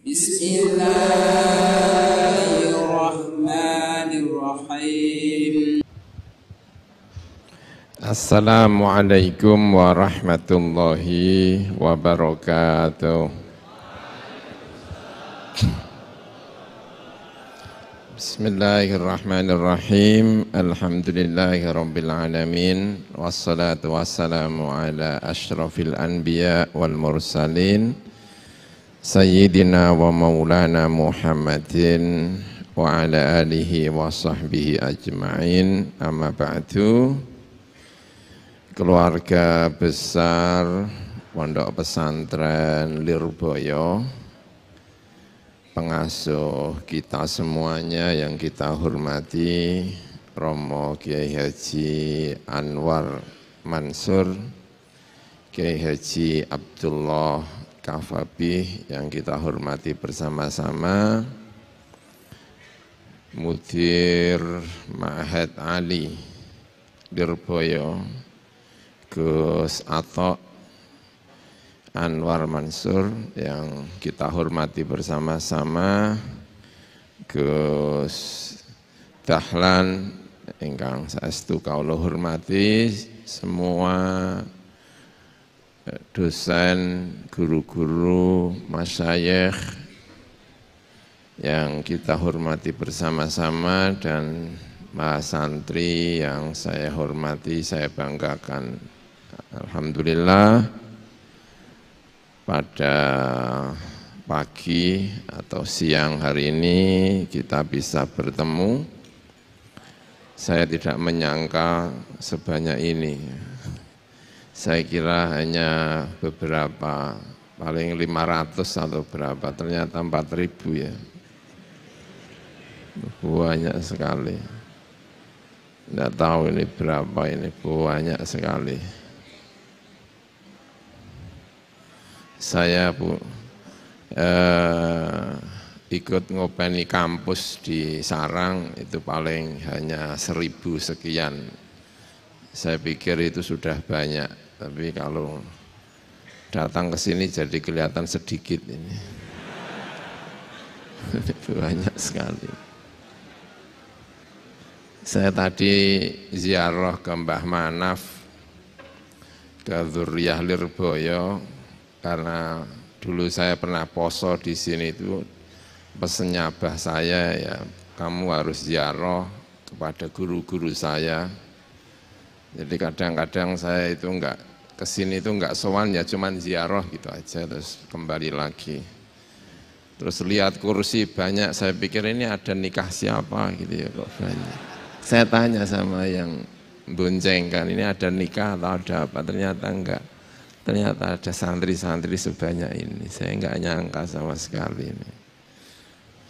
Bismillahirrahmanirrahim. Assalamualaikum warahmatullahi wabarakatuh. Bismillahirrahmanirrahim. Alhamdulillahirabbil alamin. Wassalatu wassalamu ala asyrafil anbiya wal mursalin. Sayyidina wa maulana Muhammadin wa ala alihi wa sahbihi ajma'in. Amma ba'du. Keluarga besar Pondok Pesantren Lirboyo, pengasuh kita semuanya yang kita hormati, Romo Kiai Haji Anwar Mansur, Kiai Haji Abdullah Kafabi yang kita hormati bersama-sama, Mudir Ma'had Ali Lirboyo, Gus Atok Anwar Mansur yang kita hormati bersama-sama, Gus Dahlan ingkang saestu kawula hormati, semua dosen, guru-guru, masyayikh yang kita hormati bersama-sama, dan mas santri yang saya hormati, saya banggakan. Alhamdulillah pada pagi atau siang hari ini kita bisa bertemu. Saya tidak menyangka sebanyak ini. Saya kira hanya beberapa, paling 500 atau berapa, ternyata 4.000 ya. Banyak sekali. Tidak tahu ini berapa, ini banyak sekali. Saya ikut ngopeni kampus di Sarang, itu paling hanya 1.000 sekian. Saya pikir itu sudah banyak. Tapi kalau datang ke sini jadi kelihatan sedikit ini. Banyak sekali. Saya tadi ziarah ke Mbah Manaf, ke Dzurriyyah Lirboyo, karena dulu saya pernah poso di sini itu, pesennya abah saya ya, kamu harus ziarah kepada guru-guru saya. Jadi kadang-kadang saya itu enggak kesini itu enggak sowan ya, cuman ziarah gitu aja, terus kembali lagi. Terus lihat kursi banyak, saya pikir ini ada nikah siapa gitu ya, kok banyak. Saya tanya sama yang boncengkan, ini ada nikah atau ada apa? Ternyata enggak. Ternyata ada santri-santri sebanyak ini. Saya enggak nyangka sama sekali ini.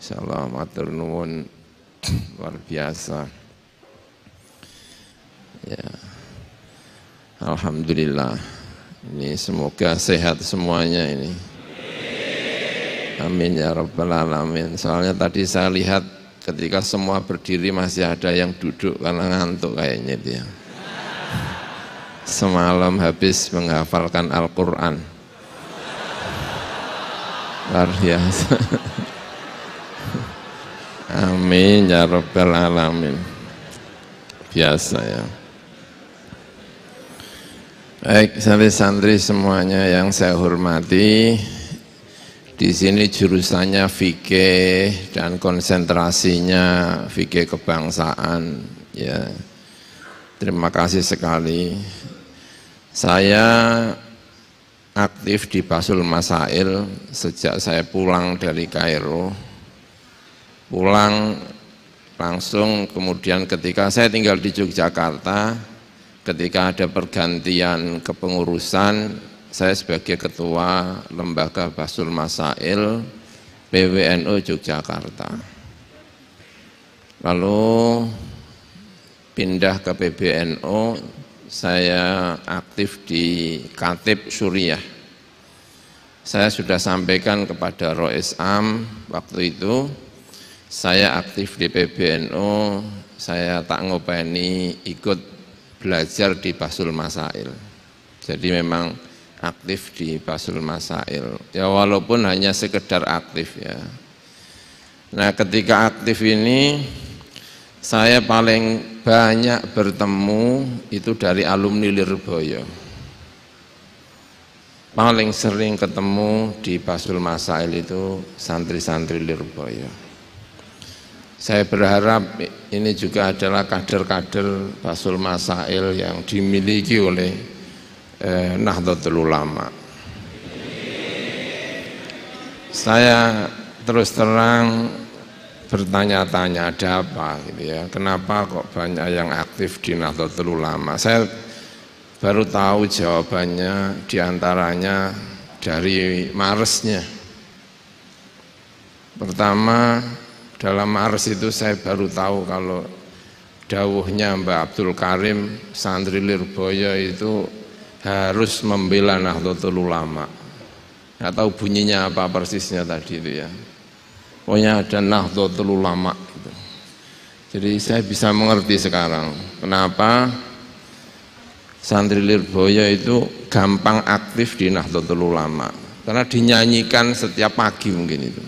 Insyaallah matur nuwun luar biasa. Ya. Alhamdulillah, ini semoga sehat semuanya ini. Amin ya rabbal alamin. Soalnya tadi saya lihat ketika semua berdiri masih ada yang duduk karena ngantuk kayaknya dia. Semalam habis menghafalkan Al-Quran. Luar biasa. Amin ya rabbal alamin. Biasa ya. Baik, santri-santri semuanya yang saya hormati, di sini jurusannya fikih dan konsentrasinya fikih kebangsaan. Ya, terima kasih sekali. Saya aktif di Basul Masail sejak saya pulang dari Kairo. Pulang langsung, kemudian ketika saya tinggal di Yogyakarta, ketika ada pergantian kepengurusan, saya sebagai ketua lembaga Basul Masail PWNU Yogyakarta. Lalu pindah ke PBNU, saya aktif di Khatib Suriah. Saya sudah sampaikan kepada Rois Am waktu itu, saya aktif di PBNU, saya tak ngopeni ikut belajar di Basul Masail. Jadi memang aktif di Basul Masail. Ya walaupun hanya sekedar aktif ya. Nah ketika aktif ini saya paling banyak bertemu itu dari alumni Lirboyo. Paling sering ketemu di Basul Masail itu santri-santri Lirboyo. Saya berharap ini juga adalah kader-kader Basul Masail yang dimiliki oleh Nahdlatul Ulama. Saya terus terang bertanya-tanya ada apa gitu ya, kenapa kok banyak yang aktif di Nahdlatul Ulama. Saya baru tahu jawabannya diantaranya dari Maresnya. Pertama dalam Mares itu saya baru tahu kalau dawuhnya Mbak Abdul Karim santri Lirboyo itu harus membela Nahdlatul Ulama. Nggak tahu bunyinya apa persisnya tadi itu ya. Pokoknya ada Nahdlatul Ulama gitu. Jadi saya bisa mengerti sekarang kenapa santri Lirboyo itu gampang aktif di Nahdlatul Ulama, karena dinyanyikan setiap pagi mungkin itu.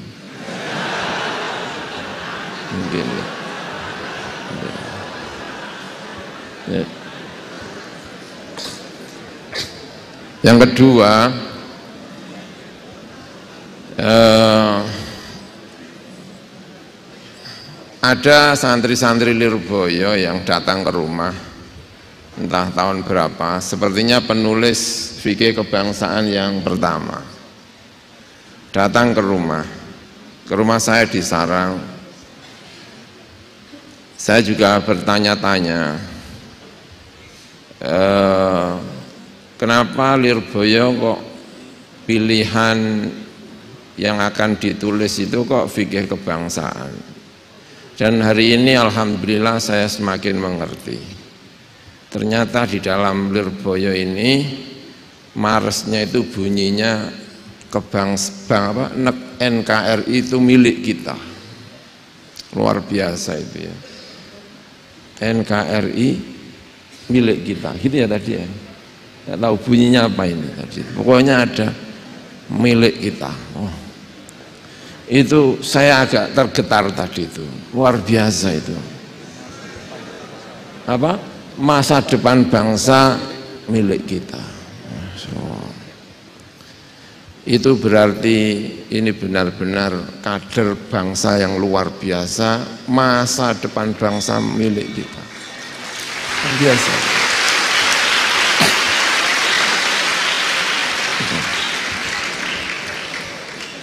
Mungkin ya. Yang kedua, ada santri-santri Lirboyo yang datang ke rumah entah tahun berapa, sepertinya penulis fikih kebangsaan yang pertama datang ke rumah saya di Sarang. Saya juga bertanya-tanya, kenapa Lirboyo kok pilihan yang akan ditulis itu kok fikih kebangsaan. Dan hari ini alhamdulillah saya semakin mengerti. Ternyata di dalam Lirboyo ini Maresnya itu bunyinya NKRI itu milik kita. Luar biasa itu ya. NKRI milik kita, gitu ya tadi ya. Nggak tahu bunyinya apa ini tadi. Pokoknya ada milik kita. Oh. Itu saya agak tergetar tadi itu. Luar biasa itu. Apa? Masa depan bangsa milik kita. So, itu berarti ini benar-benar kader bangsa yang luar biasa, masa depan bangsa milik kita. Biasa.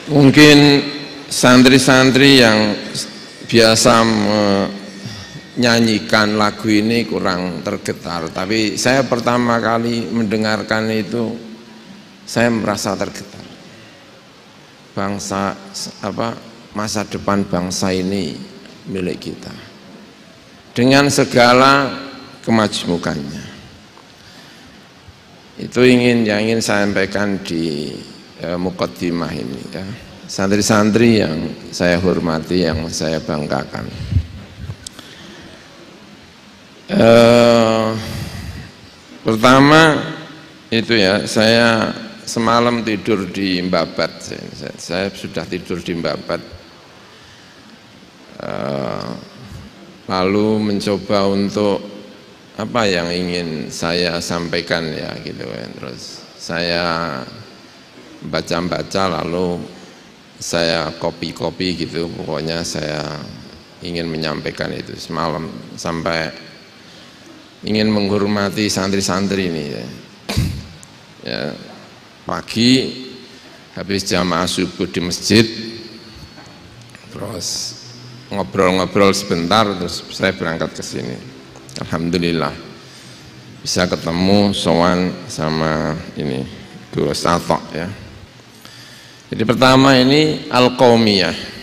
Mungkin santri-santri yang biasa menyanyikan lagu ini kurang tergetar, tapi saya pertama kali mendengarkan itu saya merasa tergetar. Bangsa masa depan bangsa ini milik kita dengan segala kemajmukannya. Itu yang ingin saya sampaikan di muqaddimah ini ya. Santri-santri yang saya hormati, yang saya banggakan. Pertama itu ya, saya semalam tidur di Mbabat. Saya sudah tidur di Mbabat, lalu mencoba untuk apa yang ingin saya sampaikan ya gitu kan. Terus saya baca-baca, lalu saya copy gitu. Pokoknya saya ingin menyampaikan itu semalam, sampai ingin menghormati santri-santri ini ya. Ya, pagi habis jamaah subuh di masjid, terus ngobrol-ngobrol sebentar, terus saya berangkat ke sini. Alhamdulillah bisa ketemu sowan sama ini Gus Atok ya. Jadi pertama ini Al-Qaumiyah.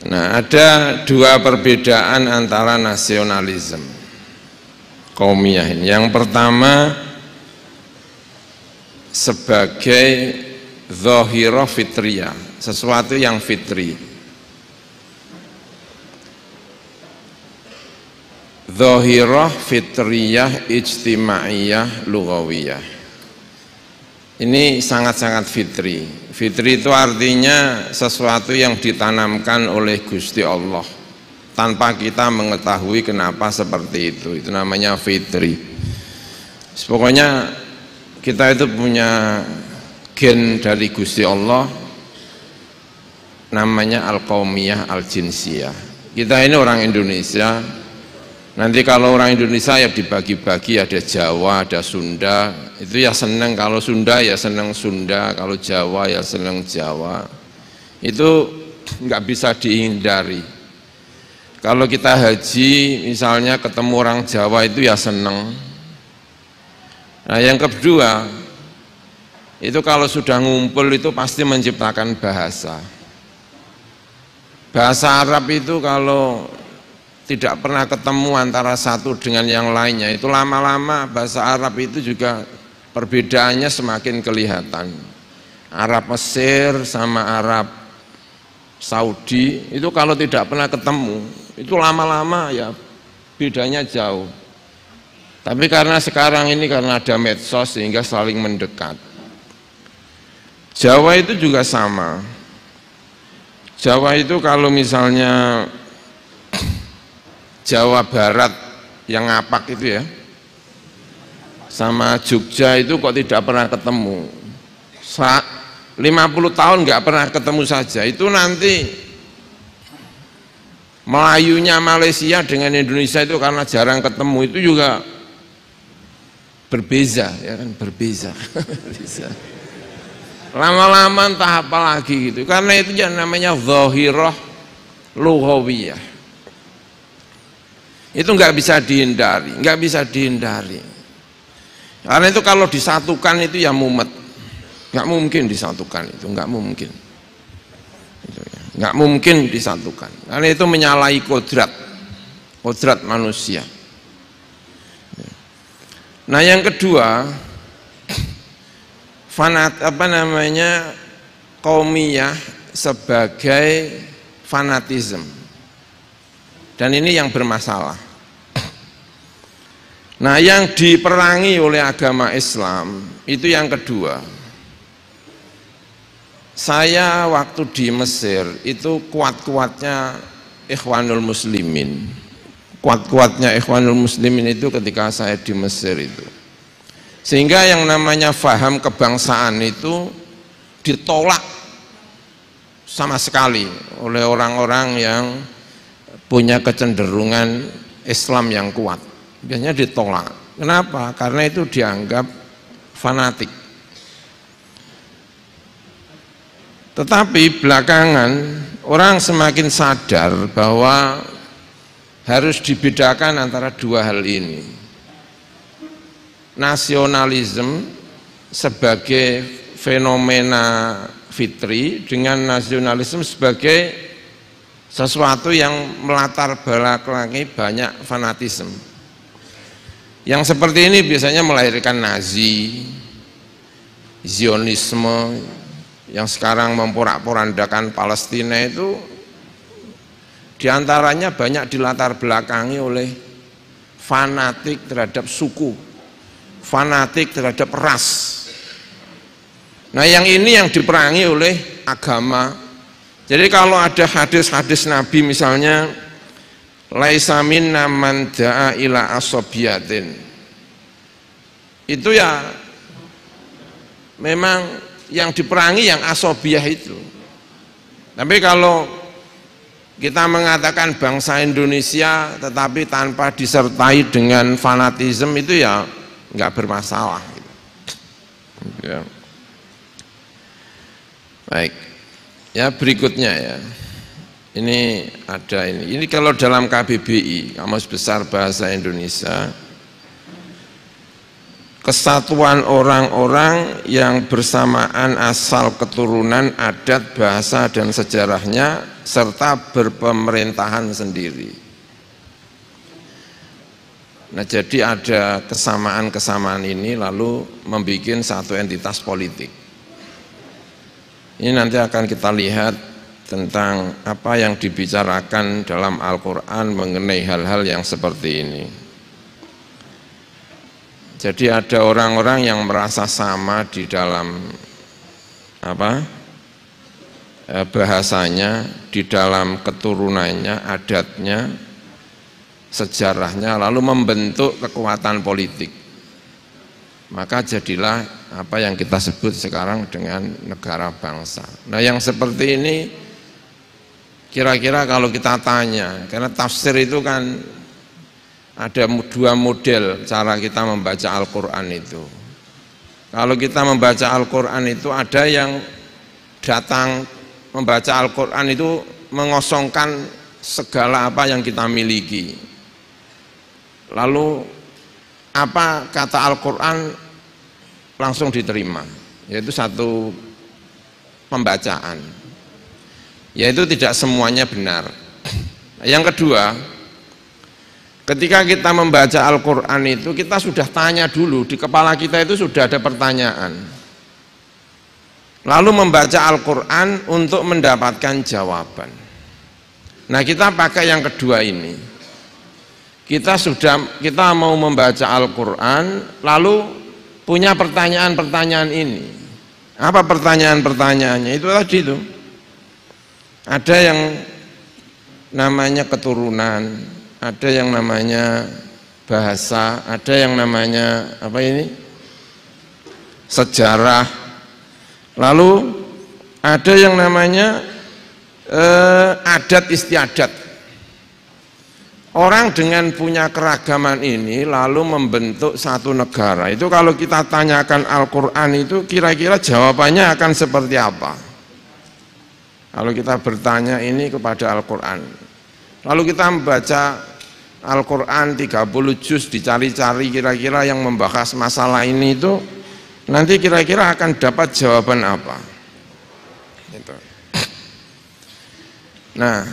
Nah, ada dua perbedaan antara nasionalisme Qaumiyah ini. Yang pertama sebagai zahirah fitriyah, sesuatu yang fitri. Dhahirah, fitriyah, ijtimaiyah, lughawiyah. Ini sangat-sangat fitri. Fitri itu artinya sesuatu yang ditanamkan oleh Gusti Allah tanpa kita mengetahui kenapa seperti itu. Itu namanya fitri. Pokoknya kita itu punya gen dari Gusti Allah, namanya al-qaumiyah al-jinsiyah. Kita ini orang Indonesia. Nanti kalau orang Indonesia ya dibagi-bagi, ada Jawa, ada Sunda. Itu ya seneng, kalau Sunda ya seneng Sunda, kalau Jawa ya seneng Jawa. Itu nggak bisa dihindari. Kalau kita haji misalnya ketemu orang Jawa itu ya seneng. Nah yang kedua, itu kalau sudah ngumpul itu pasti menciptakan bahasa. Bahasa Arab itu kalau tidak pernah ketemu antara satu dengan yang lainnya, itu lama-lama bahasa Arab itu juga perbedaannya semakin kelihatan. Arab Mesir sama Arab Saudi itu kalau tidak pernah ketemu, itu lama-lama ya bedanya jauh. Tapi karena sekarang ini karena ada medsos sehingga saling mendekat. Jawa itu juga sama. Jawa itu kalau misalnya Jawa Barat yang ngapak itu ya, sama Jogja itu kok tidak pernah ketemu. 50 tahun nggak pernah ketemu saja. Itu nanti Melayunya Malaysia dengan Indonesia itu karena jarang ketemu itu juga berbeza, ya kan, berbeza. Lama-lama entah apa lagi gitu. Karena itu yang namanya zahirah lughawiyah. Itu nggak bisa dihindari, nggak bisa dihindari. Karena itu kalau disatukan itu ya mumet, nggak mungkin disatukan itu, nggak mungkin, nggak mungkin disatukan. Karena itu menyalahi kodrat manusia. Nah yang kedua, qaumiyah sebagai fanatisme. Dan ini yang bermasalah. Nah yang diperangi oleh agama Islam itu yang kedua. Saya waktu di Mesir itu kuat-kuatnya Ikhwanul Muslimin. Kuat-kuatnya Ikhwanul Muslimin itu ketika saya di Mesir itu. Sehingga yang namanya faham kebangsaan itu ditolak sama sekali oleh orang-orang yang punya kecenderungan Islam yang kuat. Biasanya ditolak. Kenapa? Karena itu dianggap fanatik. Tetapi belakangan orang semakin sadar bahwa harus dibedakan antara dua hal ini. Nasionalisme sebagai fenomena fitri dengan nasionalisme sebagai sesuatu yang melatar belakangi banyak fanatisme. Yang seperti ini biasanya melahirkan Nazi, Zionisme, yang sekarang memporak-porandakan Palestina itu diantaranya banyak dilatar belakangi oleh fanatik terhadap suku, fanatik terhadap ras. Nah yang ini yang diperangi oleh agama. Jadi kalau ada hadis-hadis Nabi misalnya laisa minna man da'a ila asobiyatin, itu ya memang yang diperangi yang asobiyah itu. Tapi kalau kita mengatakan bangsa Indonesia tetapi tanpa disertai dengan fanatisme itu ya nggak bermasalah gitu. Ya. Baik. Ya berikutnya ya, ini ada ini kalau dalam KBBI, Kamus Besar Bahasa Indonesia, kesatuan orang-orang yang bersamaan asal keturunan, adat, bahasa, dan sejarahnya, serta berpemerintahan sendiri. Nah jadi ada kesamaan-kesamaan ini lalu membuat satu entitas politik. Ini nanti akan kita lihat tentang apa yang dibicarakan dalam Al-Quran mengenai hal-hal yang seperti ini. Jadi ada orang-orang yang merasa sama di dalam bahasanya, di dalam keturunannya, adatnya, sejarahnya, lalu membentuk kekuatan politik. Maka jadilah apa yang kita sebut sekarang dengan negara bangsa. Nah, yang seperti ini kira-kira kalau kita tanya, karena tafsir itu kan ada dua model cara kita membaca Al-Quran itu. Kalau kita membaca Al-Quran itu ada yang datang membaca Al-Quran itu mengosongkan segala apa yang kita miliki. Lalu apa kata Al-Quran langsung diterima, yaitu satu pembacaan. Yaitu tidak semuanya benar. Yang kedua, ketika kita membaca Al-Quran itu kita sudah tanya dulu, di kepala kita itu sudah ada pertanyaan. Lalu membaca Al-Quran untuk mendapatkan jawaban. Nah, kita pakai yang kedua ini. Kita mau membaca Al-Quran lalu punya pertanyaan-pertanyaan ini. Apa pertanyaan-pertanyaannya? Itu tadi itu. Ada yang namanya keturunan, ada yang namanya bahasa, ada yang namanya apa ini? Sejarah. Lalu ada yang namanya adat istiadat. Orang dengan punya keragaman ini lalu membentuk satu negara. Itu kalau kita tanyakan Al-Quran itu kira-kira jawabannya akan seperti apa? Kalau kita bertanya ini kepada Al-Quran. Lalu kita membaca Al-Quran 30 juz, dicari-cari kira-kira yang membahas masalah ini itu nanti kira-kira akan dapat jawaban apa? Gitu. Nah,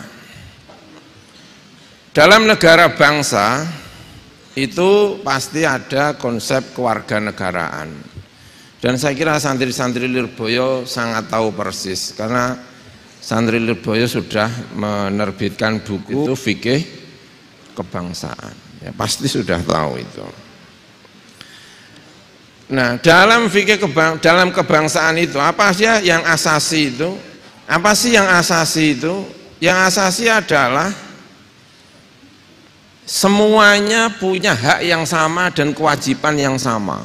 dalam negara bangsa itu pasti ada konsep kewarganegaraan. Dan saya kira santri-santri Lirboyo sangat tahu persis, karena santri Lirboyo sudah menerbitkan buku itu fikih kebangsaan. Ya, pasti sudah tahu itu. Nah, dalam fikih dalam kebangsaan itu apa sih yang asasi itu? Apa sih yang asasi itu? Yang asasi adalah semuanya punya hak yang sama dan kewajiban yang sama.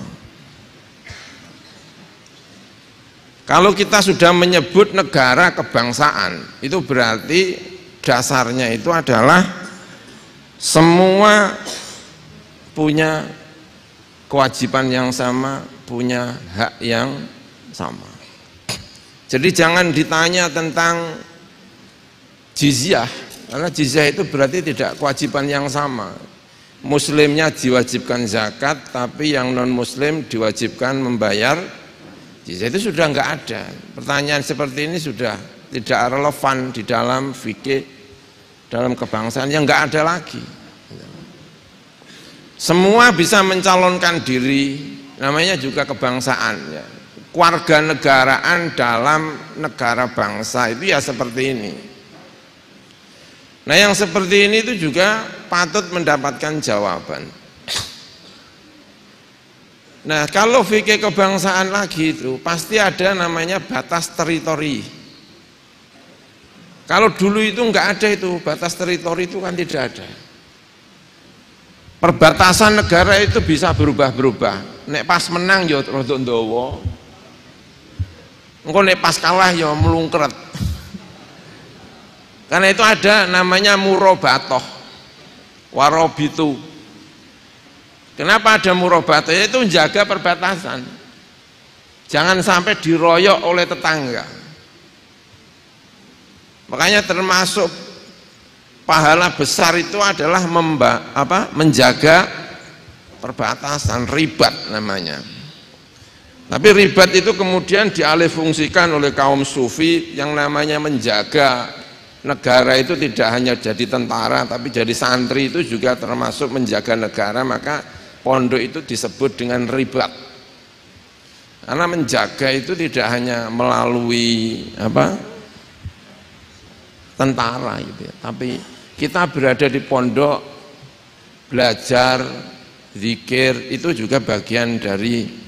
Kalau kita sudah menyebut negara kebangsaan, itu berarti dasarnya itu adalah semua punya kewajiban yang sama, punya hak yang sama. Jadi jangan ditanya tentang jizyah, karena jizyah itu berarti tidak kewajiban yang sama. Muslimnya diwajibkan zakat, tapi yang non muslim diwajibkan membayar jizyah. Itu sudah enggak ada. Pertanyaan seperti ini sudah tidak relevan di dalam fikih, dalam kebangsaan yang enggak ada lagi. Semua bisa mencalonkan diri, namanya juga kebangsaan ya. Kewarganegaraan dalam negara bangsa itu ya seperti ini. Nah, yang seperti ini itu juga patut mendapatkan jawaban. Nah, kalau fikih kebangsaan lagi itu pasti ada namanya batas teritori. Kalau dulu itu enggak ada itu, batas teritori itu kan tidak ada. Perbatasan negara itu bisa berubah-berubah. Nek pas menang ya rada ndawa. Engko nek pas kalah ya melungkret. Karena itu ada namanya murobatoh, warobitu. Kenapa ada murobatoh? Itu menjaga perbatasan. Jangan sampai diroyok oleh tetangga. Makanya termasuk pahala besar itu adalah menjaga perbatasan, ribat namanya. Tapi ribat itu kemudian dialihfungsikan oleh kaum sufi yang namanya menjaga negara itu tidak hanya jadi tentara tapi jadi santri itu juga termasuk menjaga negara, maka pondok itu disebut dengan ribat. Karena menjaga itu tidak hanya melalui tentara gitu ya. Tapi kita berada di pondok, belajar, zikir, itu juga bagian dari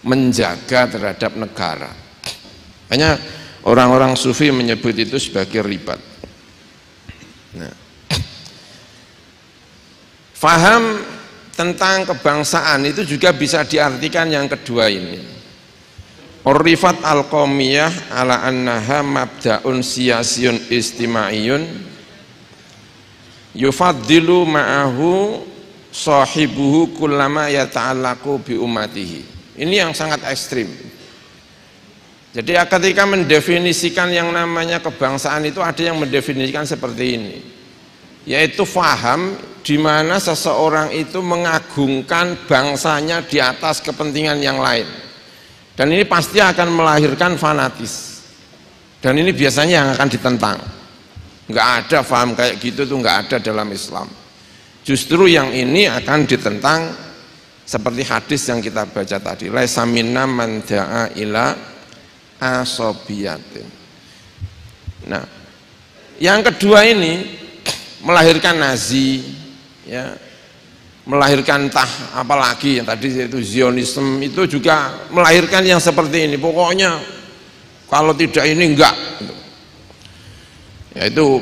menjaga terhadap negara. Hanya orang-orang sufi menyebut itu sebagai ribat. Nah, faham tentang kebangsaan itu juga bisa diartikan yang kedua ini. Urifat al-qaumiyah ala annaha mabda'un siyasiyun istima'iyun yufaddilu ma'ahu sahibuhu kullama yata'allaqu bi umatihi. Ini yang sangat ekstrim. Jadi ketika mendefinisikan yang namanya kebangsaan itu ada yang mendefinisikan seperti ini, yaitu faham di mana seseorang itu mengagungkan bangsanya di atas kepentingan yang lain, dan ini pasti akan melahirkan fanatis, dan ini biasanya yang akan ditentang. Nggak ada faham kayak gitu tuh, nggak ada dalam Islam. Justru yang ini akan ditentang, seperti hadis yang kita baca tadi, laisa minna man da'a ila asobiyatin. Nah, yang kedua ini melahirkan Nazi, ya, melahirkan apalagi yang tadi itu Zionisme, itu juga melahirkan yang seperti ini. Pokoknya kalau tidak ini enggak, ya itu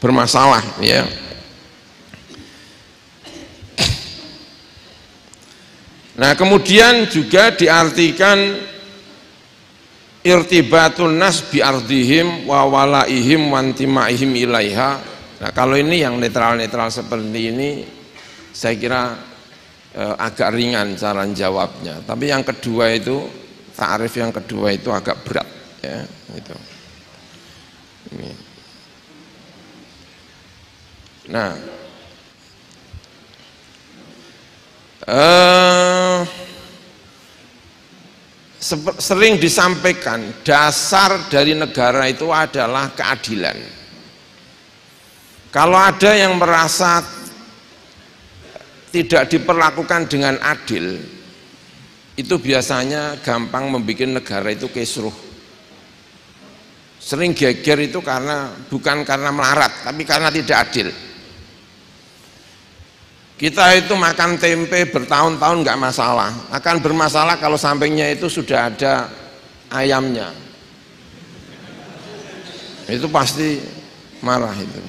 bermasalah, ya. Nah, kemudian juga diartikan irtibatun nas bi ardihim wa walaihim wa intimaihim ilaiha. Nah, kalau ini yang netral-netral seperti ini saya kira agak ringan cara jawabnya. Tapi yang kedua itu, ta'rif yang kedua itu agak berat, ya, gitu. Ini. Nah, sering disampaikan dasar dari negara itu adalah keadilan. Kalau ada yang merasa tidak diperlakukan dengan adil, itu biasanya gampang membuat negara itu kisruh. Sering geger itu karena bukan karena melarat, tapi karena tidak adil. Kita itu makan tempe bertahun-tahun nggak masalah, akan bermasalah kalau sampingnya itu sudah ada ayamnya. Itu pasti marah itu.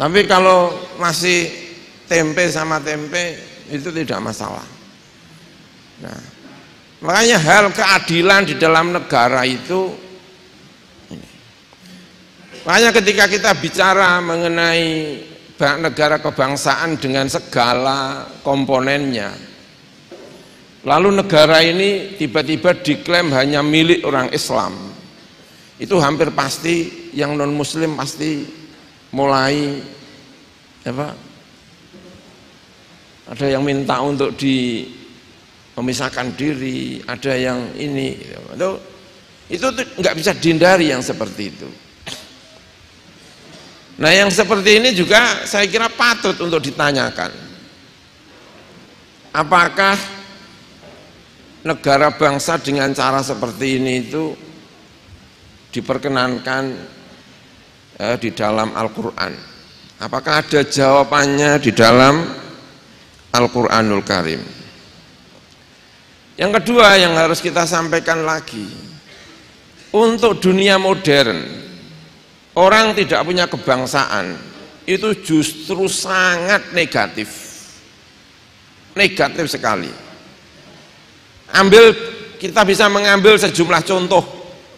Tapi kalau masih tempe sama tempe itu tidak masalah. Nah, makanya hal keadilan di dalam negara itu ini. Makanya ketika kita bicara mengenai negara kebangsaan dengan segala komponennya, lalu negara ini tiba-tiba diklaim hanya milik orang Islam, itu hampir pasti yang non muslim pasti mulai apa, ada yang minta untuk memisahkan diri, ada yang ini, itu nggak bisa dihindari yang seperti itu. Nah, yang seperti ini juga saya kira patut untuk ditanyakan. Apakah negara bangsa dengan cara seperti ini itu diperkenankan di dalam Al-Quran? Apakah ada jawabannya di dalam Al-Quranul Karim? Yang kedua yang harus kita sampaikan lagi, untuk dunia modern, orang tidak punya kebangsaan itu justru sangat negatif, negatif sekali. Kita bisa mengambil sejumlah contoh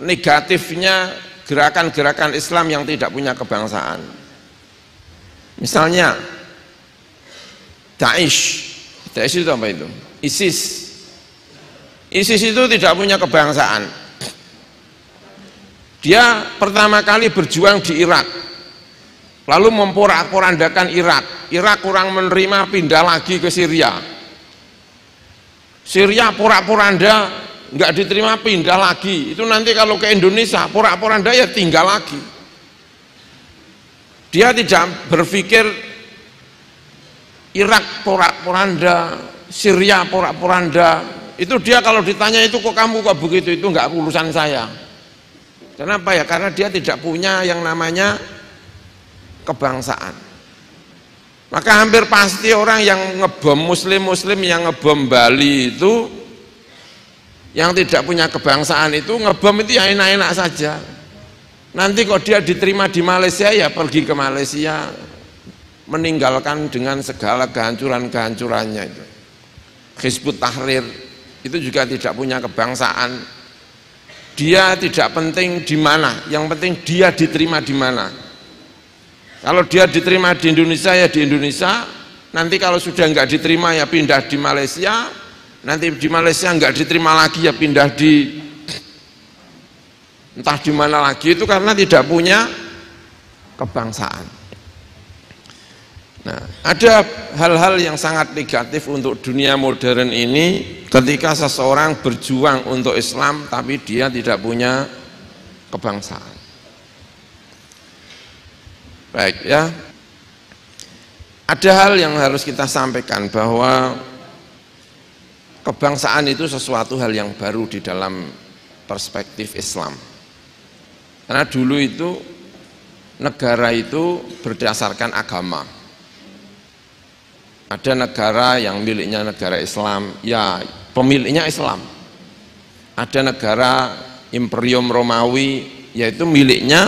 negatifnya gerakan-gerakan Islam yang tidak punya kebangsaan. Misalnya Daesh itu apa itu? ISIS itu tidak punya kebangsaan. Dia pertama kali berjuang di Irak, lalu memporak-porandakan Irak. Irak kurang menerima, pindah lagi ke Syria. Syria porak-poranda, nggak diterima, pindah lagi. Itu nanti kalau ke Indonesia porak-poranda ya tinggal lagi. Dia tidak berpikir Irak porak-poranda, Syria porak-poranda. Itu dia kalau ditanya itu kok kamu kok begitu, itu nggak urusan saya. Kenapa ya? Karena dia tidak punya yang namanya kebangsaan. Maka hampir pasti orang yang ngebom muslim yang ngebom Bali itu, yang tidak punya kebangsaan itu ngebom itu ya enak-enak saja. Nanti kok dia diterima di Malaysia ya pergi ke Malaysia, meninggalkan dengan segala kehancuran-kehancurannya itu. Hizbut Tahrir itu juga tidak punya kebangsaan. Dia tidak penting di mana, yang penting dia diterima di mana. Kalau dia diterima di Indonesia ya di Indonesia, nanti kalau sudah enggak diterima ya pindah di Malaysia, nanti di Malaysia enggak diterima lagi ya pindah di entah di mana lagi, itu karena tidak punya kebangsaan. Nah, ada hal-hal yang sangat negatif untuk dunia modern ini ketika seseorang berjuang untuk Islam tapi dia tidak punya kebangsaan. Baik ya, ada hal yang harus kita sampaikan bahwa kebangsaan itu sesuatu hal yang baru di dalam perspektif Islam. Karena dulu itu negara itu berdasarkan agama. Ada negara yang miliknya negara Islam, ya pemiliknya Islam. Ada negara Imperium Romawi, yaitu miliknya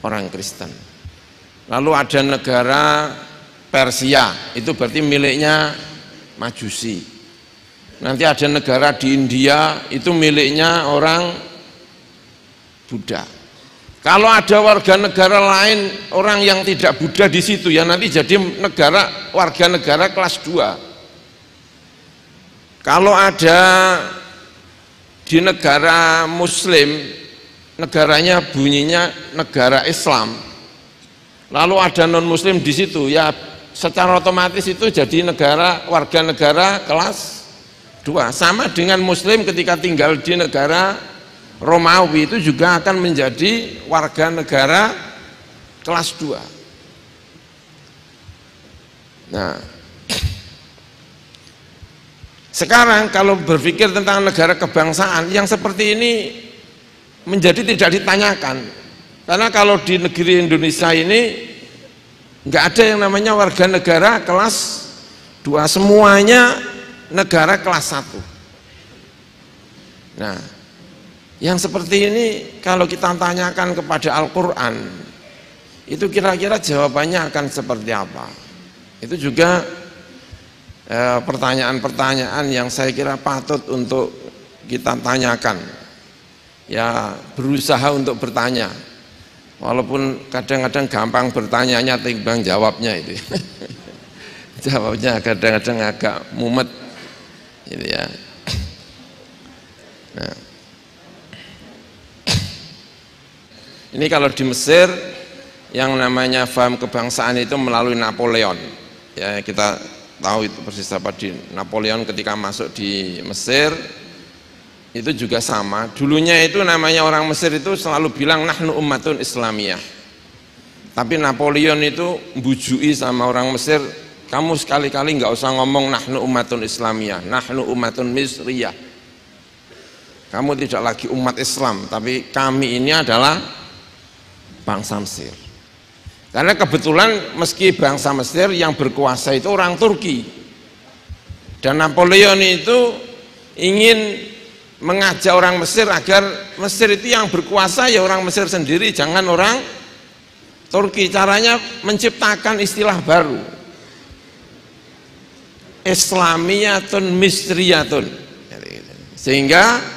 orang Kristen. Lalu ada negara Persia, itu berarti miliknya Majusi. Nanti ada negara di India, itu miliknya orang Buddha. Kalau ada warga negara lain, orang yang tidak Buddha di situ, ya nanti jadi warga negara kelas 2. Kalau ada di negara Muslim, negaranya bunyinya negara Islam, lalu ada non Muslim di situ, ya secara otomatis itu jadi warga negara kelas 2. Sama dengan Muslim ketika tinggal di negara Romawi itu juga akan menjadi warga negara kelas 2. Nah, sekarang kalau berpikir tentang negara kebangsaan yang seperti ini menjadi tidak ditanyakan, karena kalau di negeri Indonesia ini nggak ada yang namanya warga negara kelas 2, semuanya negara kelas 1. Nah, yang seperti ini kalau kita tanyakan kepada Al-Quran, itu kira-kira jawabannya akan seperti apa? Itu juga pertanyaan-pertanyaan yang saya kira patut untuk kita tanyakan. Ya berusaha untuk bertanya, walaupun kadang-kadang gampang bertanyanya timbang jawabnya itu. Jawabnya kadang-kadang agak mumet gitu ya. Nah, ini kalau di Mesir yang namanya paham kebangsaan itu melalui Napoleon. Ya kita tahu itu persis apa di Napoleon ketika masuk di Mesir itu juga sama. Dulunya itu namanya orang Mesir itu selalu bilang nahnu ummatun islamiyah. Tapi Napoleon itu mbujui sama orang Mesir, kamu sekali-kali nggak usah ngomong nahnu ummatun islamiyah, nahnu ummatun misriyah. Kamu tidak lagi umat Islam, tapi kami ini adalah bangsa Mesir. Karena kebetulan meski bangsa Mesir yang berkuasa itu orang Turki, dan Napoleon itu ingin mengajak orang Mesir agar Mesir itu yang berkuasa ya orang Mesir sendiri, jangan orang Turki. Caranya menciptakan istilah baru, Islamiyatun Misriyatun, sehingga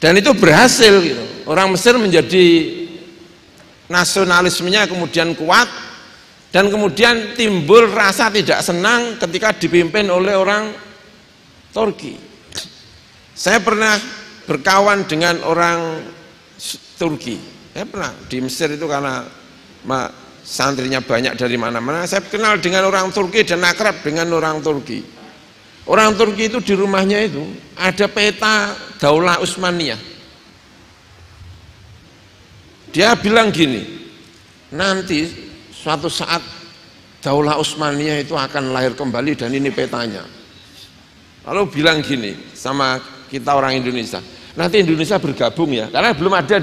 dan itu berhasil gitu. Orang Mesir menjadi nasionalismenya kemudian kuat, dan kemudian timbul rasa tidak senang ketika dipimpin oleh orang Turki. Saya pernah berkawan dengan orang Turki. Saya pernah di Mesir itu karena santrinya banyak dari mana-mana. Saya kenal dengan orang Turki dan akrab dengan orang Turki. Orang Turki itu di rumahnya itu ada peta Daulah Utsmaniyah. Dia bilang gini, nanti suatu saat Daulah Utsmaniyah itu akan lahir kembali dan ini petanya. Lalu bilang gini sama kita orang Indonesia, nanti Indonesia bergabung ya, karena belum ada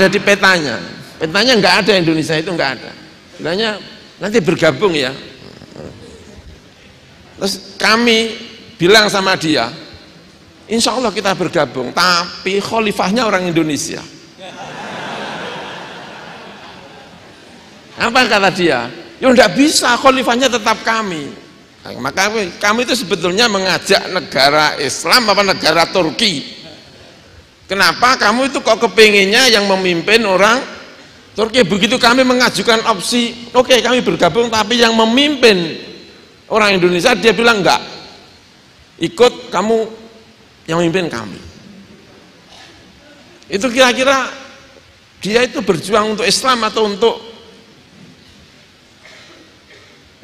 di petanya. Petanya nggak ada, Indonesia itu nggak ada. Bilangnya nanti bergabung ya. Terus kami bilang sama dia, insya Allah kita bergabung, tapi khalifahnya orang Indonesia. Apa kata dia? Ya enggak bisa, khalifahnya tetap kami. Nah, maka kami itu sebetulnya mengajak negara Islam apa negara Turki. Kenapa kamu itu kok kepinginnya yang memimpin orang Turki? Begitu kami mengajukan opsi, oke, kami bergabung, tapi yang memimpin orang Indonesia, dia bilang enggak, ikut kamu yang memimpin kami. Itu kira-kira dia itu berjuang untuk Islam atau untuk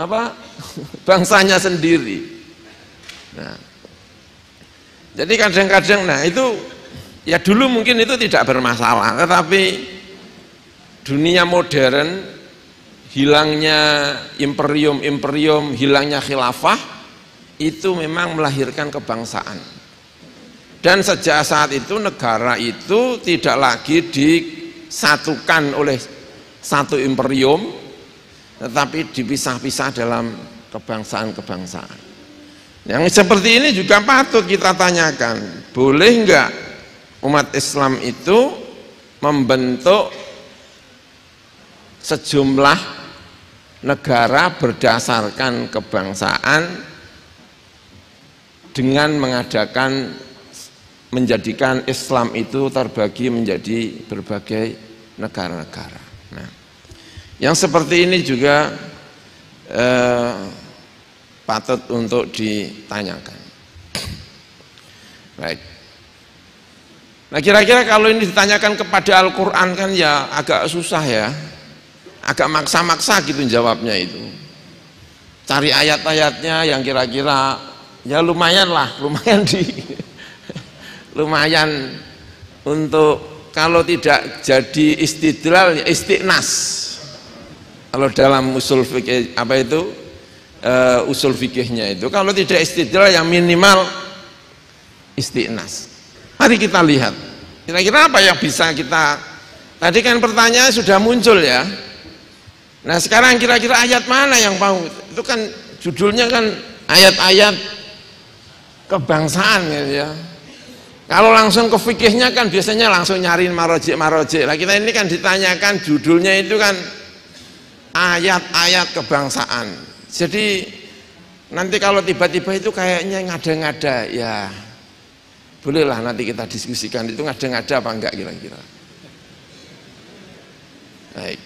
apa bangsanya sendiri. Nah, jadi kadang-kadang, nah itu ya dulu mungkin itu tidak bermasalah, tetapi dunia modern, hilangnya imperium, hilangnya khilafah, itu memang melahirkan kebangsaan. Dan sejak saat itu negara itu tidak lagi disatukan oleh satu imperium, tetapi dipisah-pisah dalam kebangsaan-kebangsaan. Yang seperti ini juga patut kita tanyakan, boleh enggak umat Islam itu membentuk sejumlah negara berdasarkan kebangsaan dengan menjadikan Islam itu terbagi menjadi berbagai negara-negara. Nah, yang seperti ini juga patut untuk ditanyakan. Baik. Nah, kira-kira kalau ini ditanyakan kepada Al-Quran kan ya agak susah ya, agak maksa-maksa gitu jawabnya itu. Cari ayat-ayatnya yang kira-kira ya lumayan untuk kalau tidak jadi istidlal ya istiqnas. Kalau dalam usul fikih apa itu usul fikihnya itu, kalau tidak istidlal yang minimal istiqnas. Mari kita lihat kira-kira apa yang bisa kita, tadi kan pertanyaan sudah muncul ya. Nah sekarang kira-kira ayat mana yang mau, itu kan judulnya kan ayat-ayat kebangsaan ya. Kalau langsung ke fikihnya kan biasanya langsung nyariin marojik. Lah kita ini kan ditanyakan judulnya itu kan ayat-ayat kebangsaan. Jadi nanti kalau tiba-tiba itu kayaknya ngada-ngada, ya bolehlah nanti kita diskusikan itu ngada-ngada apa enggak kira-kira. Baik.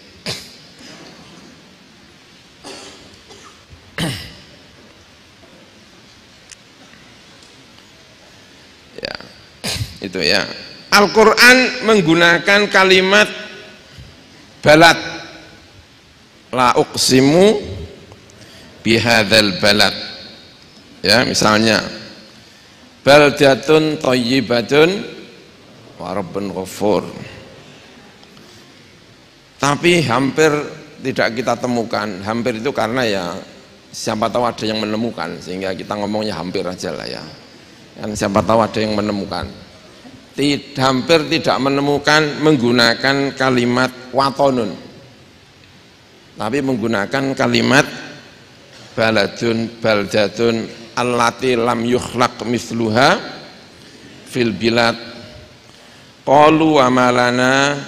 Ya, itu ya. Al-Quran menggunakan kalimat balad, la uqsimu bihadzal balad. Ya, misalnya baldatun thayyibatun wa rabbun ghafur. Tapi hampir tidak kita temukan, hampir itu karena ya siapa tahu ada yang menemukan sehingga kita ngomongnya hampir aja lah ya. Kan siapa tahu ada yang menemukan. Hampir tidak menemukan menggunakan kalimat watonun, tapi menggunakan kalimat baladun baldatun allati lam yukhlaq misluha fil bilad qalu wa malana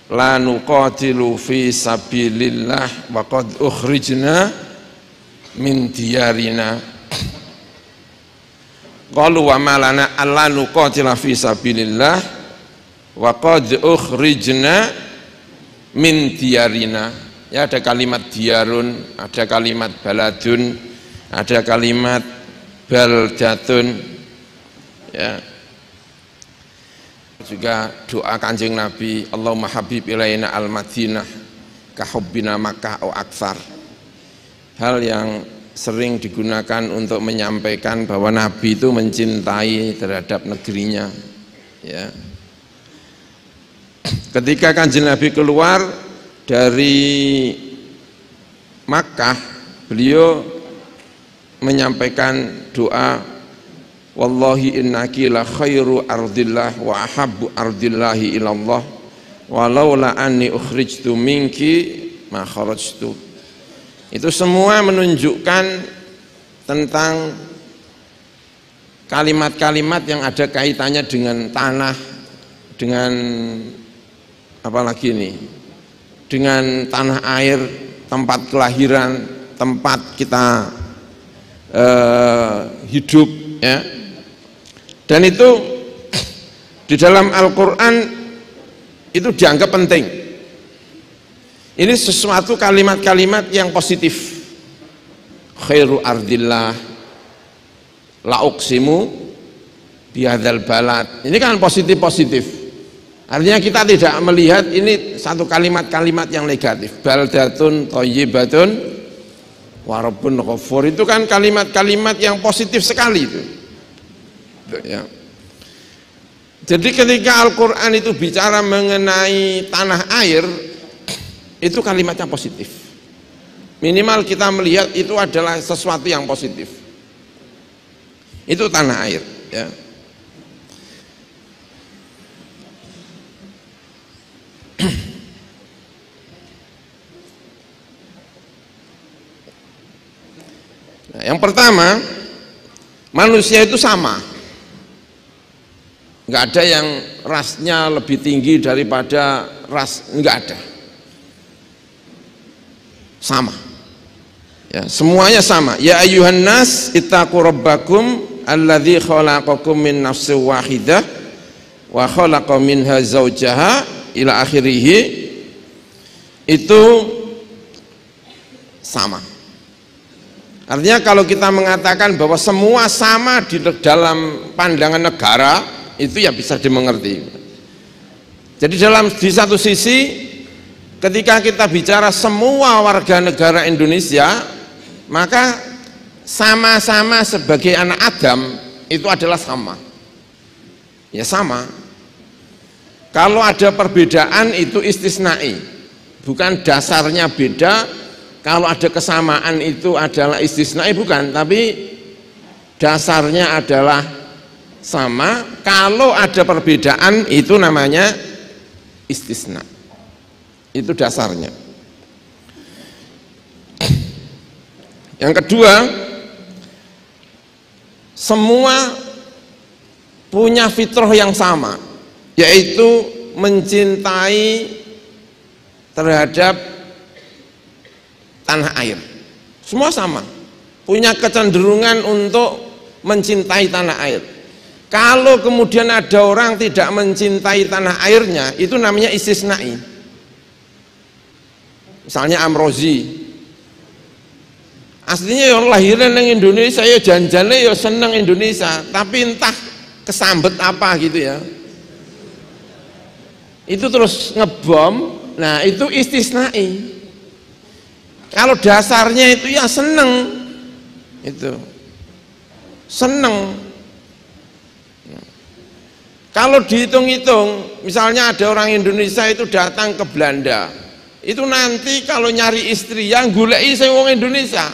la nuqatilu fi sabilillah wa qad ukhrijna min diyarina. Qalu wa malana alla nuqatila fi sabilillah wa qad ukhrijna min diyarina. Ya, ada kalimat diyarun, ada kalimat baladun, ada kalimat baldatun. Ya. Juga doa Kanjeng Nabi, Allahumma habib ilaina al-Madinah ka hubbina Makkah au aktsar. Hal yang sering digunakan untuk menyampaikan bahwa Nabi itu mencintai terhadap negerinya. Ya. Ketika Kanjeng Nabi keluar dari Makkah, beliau menyampaikan doa, wallahi innaki la khairu ardillah wa ahabbu ardillahi ilallah walaula anni ukhrijtu minki ma kharajtu. Itu semua menunjukkan tentang kalimat-kalimat yang ada kaitannya dengan tanah, dengan apalagi ini, dengan tanah air, tempat kelahiran, tempat kita hidup, ya. Dan itu di dalam Al-Quran itu dianggap penting. Ini sesuatu kalimat-kalimat yang positif. Khairu ardillah, la uqsimu bihadzal balad. Ini kan positif-positif. Artinya kita tidak melihat ini satu kalimat-kalimat yang negatif. Baldatun thayyibatun wa rabbun ghafur. Itu kan kalimat-kalimat yang positif sekali itu. Ya. Jadi ketika Al-Quran itu bicara mengenai tanah air, itu kalimatnya positif. Minimal kita melihat itu adalah sesuatu yang positif. Itu tanah air, ya. Nah, yang pertama, manusia itu sama. Nggak ada yang rasnya lebih tinggi daripada ras, nggak ada. Sama, ya, semuanya sama. Ya ayyuhan nas ittaqu rabbakum alladzi khalaqakum min nafsin wahidah wa khalaqa minha zawjaha ila akhirih. Itu sama. Artinya kalau kita mengatakan bahwa semua sama di dalam pandangan negara, itu ya bisa dimengerti. Jadi di satu sisi ketika kita bicara semua warga negara Indonesia, maka sama-sama sebagai anak Adam itu adalah sama. Ya sama. Kalau ada perbedaan itu istisnai, bukan dasarnya beda. Kalau ada kesamaan itu adalah istisnai, bukan, tapi dasarnya adalah sama. Kalau ada perbedaan itu namanya istisna. Itu dasarnya. Yang kedua, semua punya fitrah yang sama, yaitu mencintai terhadap tanah air. Semua sama, punya kecenderungan untuk mencintai tanah air. Kalau kemudian ada orang tidak mencintai tanah airnya, itu namanya istisnai. Misalnya Amrozi, aslinya yang lahiran di Indonesia, ya janjane ya seneng Indonesia, tapi entah kesambet apa gitu ya, itu terus ngebom. Nah itu istisnai. Kalau dasarnya itu ya seneng, itu seneng. Kalau dihitung-hitung, misalnya ada orang Indonesia itu datang ke Belanda, itu nanti kalau nyari istri yang goleki sing wong Indonesia,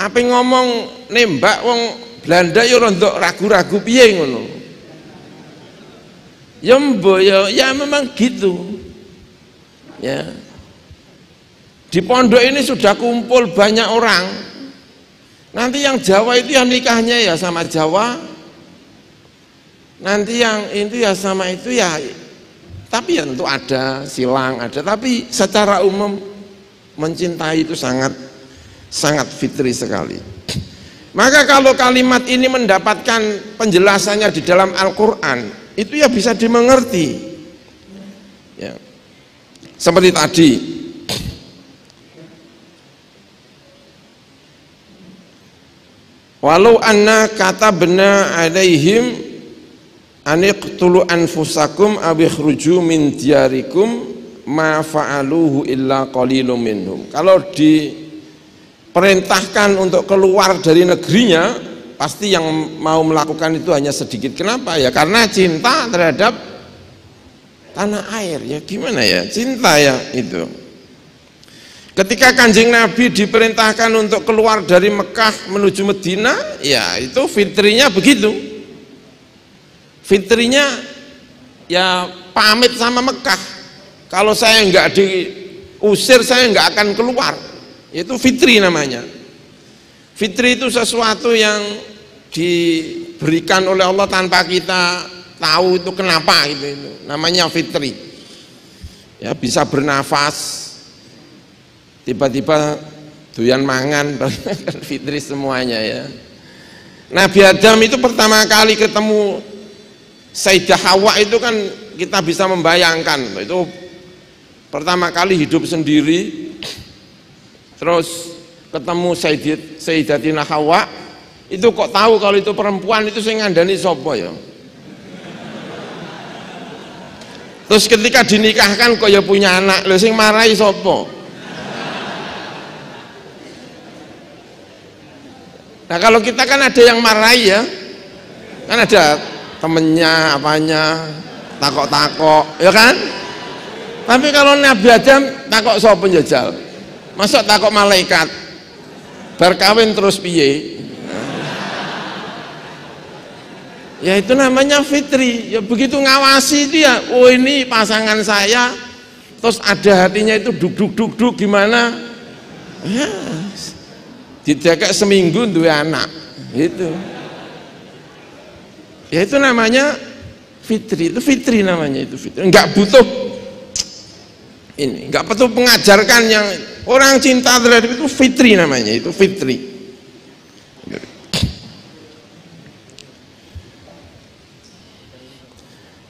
apa ngomong nembak wong Belanda ya rondok ragu-ragu piye ngono. Ya mbok ya memang gitu. Ya. Di pondok ini sudah kumpul banyak orang. Nanti yang Jawa itu yang nikahnya ya sama Jawa. Nanti yang itu ya sama itu ya. Tapi ya tentu ada silang, ada. Tapi secara umum mencintai itu sangat fitri sekali. Maka kalau kalimat ini mendapatkan penjelasannya di dalam Al-Quran, itu ya bisa dimengerti. Ya. Seperti tadi. Walau anna katabna alaihim aniqtulu anfusakum abikhruju min diyarikum ma fa'aluhu illa qalilum minhum. Kalau diperintahkan untuk keluar dari negerinya, pasti yang mau melakukan itu hanya sedikit. Kenapa? Ya karena cinta terhadap tanah air. Ya gimana ya, cinta ya itu. Ketika Kanjeng Nabi diperintahkan untuk keluar dari Mekah menuju Medina, ya itu fitrinya begitu. Fitrinya ya pamit sama Mekah. Kalau saya nggak diusir, saya nggak akan keluar. Itu fitri namanya. Fitri itu sesuatu yang diberikan oleh Allah tanpa kita tahu itu kenapa gitu. Itu namanya fitri. Ya bisa bernafas. Tiba-tiba doyan mangan, fitri semuanya ya. Nabi Adam itu pertama kali ketemu Sayyidah Hawa itu kan kita bisa membayangkan, itu pertama kali hidup sendiri, terus ketemu Sayyidatina Hawa, itu kok tahu kalau itu perempuan, itu saya ngandani sopo ya. Terus ketika dinikahkan kok ya punya anak, lho sing marahi sopo. Nah kalau kita kan ada yang marahi ya, kan ada temennya, apanya, takok-takok, ya kan? Tapi kalau Nabi Adam takok sapa njajal? Masuk takok malaikat, berkawin terus piye? Ya itu namanya fitri, ya begitu ngawasi dia, oh ini pasangan saya, terus ada hatinya itu duk gimana? Ya. Dijaga seminggu dua anak itu ya itu namanya fitri, itu fitri namanya, itu fitri. Enggak butuh ini, enggak butuh mengajarkan yang orang cinta terhadap itu fitri namanya, itu fitri.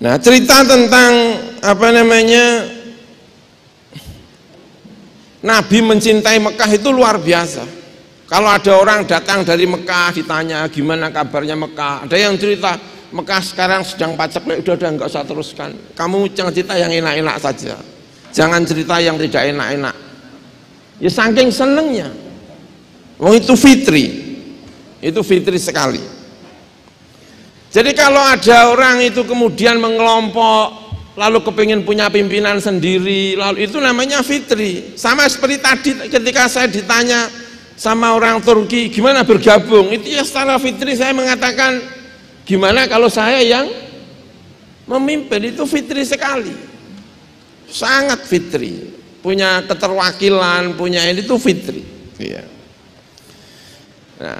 Nah cerita tentang apa namanya Nabi mencintai Mekah itu luar biasa. Kalau ada orang datang dari Mekah ditanya gimana kabarnya Mekah, ada yang cerita Mekah sekarang sedang paceklik, udah nggak usah teruskan, kamu jangan cerita yang enak-enak saja, jangan cerita yang tidak enak-enak. Ya saking senengnya, itu fitri sekali. Jadi kalau ada orang itu kemudian mengelompok, lalu kepingin punya pimpinan sendiri, lalu itu namanya fitri. Sama seperti tadi ketika saya ditanya sama orang Turki gimana bergabung, itu ya secara fitri saya mengatakan gimana kalau saya yang memimpin, itu fitri sekali, sangat fitri, punya keterwakilan, punya ini, itu fitri ya. Nah,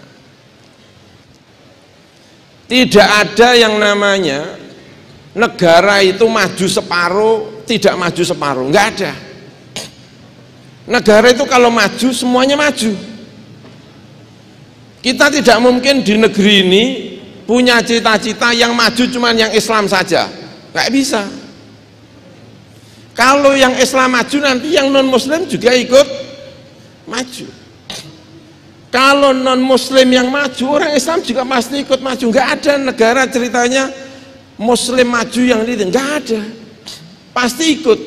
tidak ada yang namanya negara itu maju separuh, tidak maju separuh, nggak ada. Negara itu kalau maju semuanya maju. Kita tidak mungkin di negeri ini punya cita-cita yang maju cuman yang Islam saja, nggak bisa. Kalau yang Islam maju, nanti yang non Muslim juga ikut maju. Kalau non Muslim yang maju, orang Islam juga pasti ikut maju. Nggak ada negara ceritanya Muslim maju yang ini, nggak ada, pasti ikut.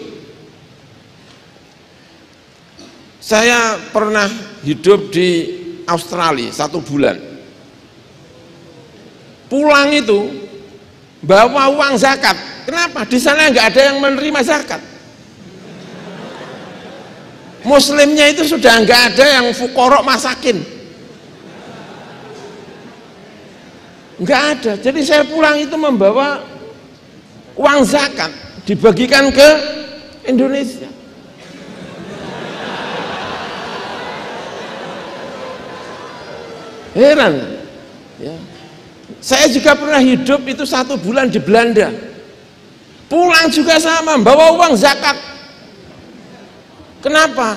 Saya pernah hidup di Australia 1 bulan, pulang itu bawa uang zakat. Kenapa? Di sana nggak ada yang menerima zakat. Muslimnya itu sudah nggak ada yang fuqara masakin, nggak ada. Jadi saya pulang itu membawa uang zakat dibagikan ke Indonesia. Heran ya. Saya juga pernah hidup itu 1 bulan di Belanda, pulang juga sama bawa uang zakat. Kenapa?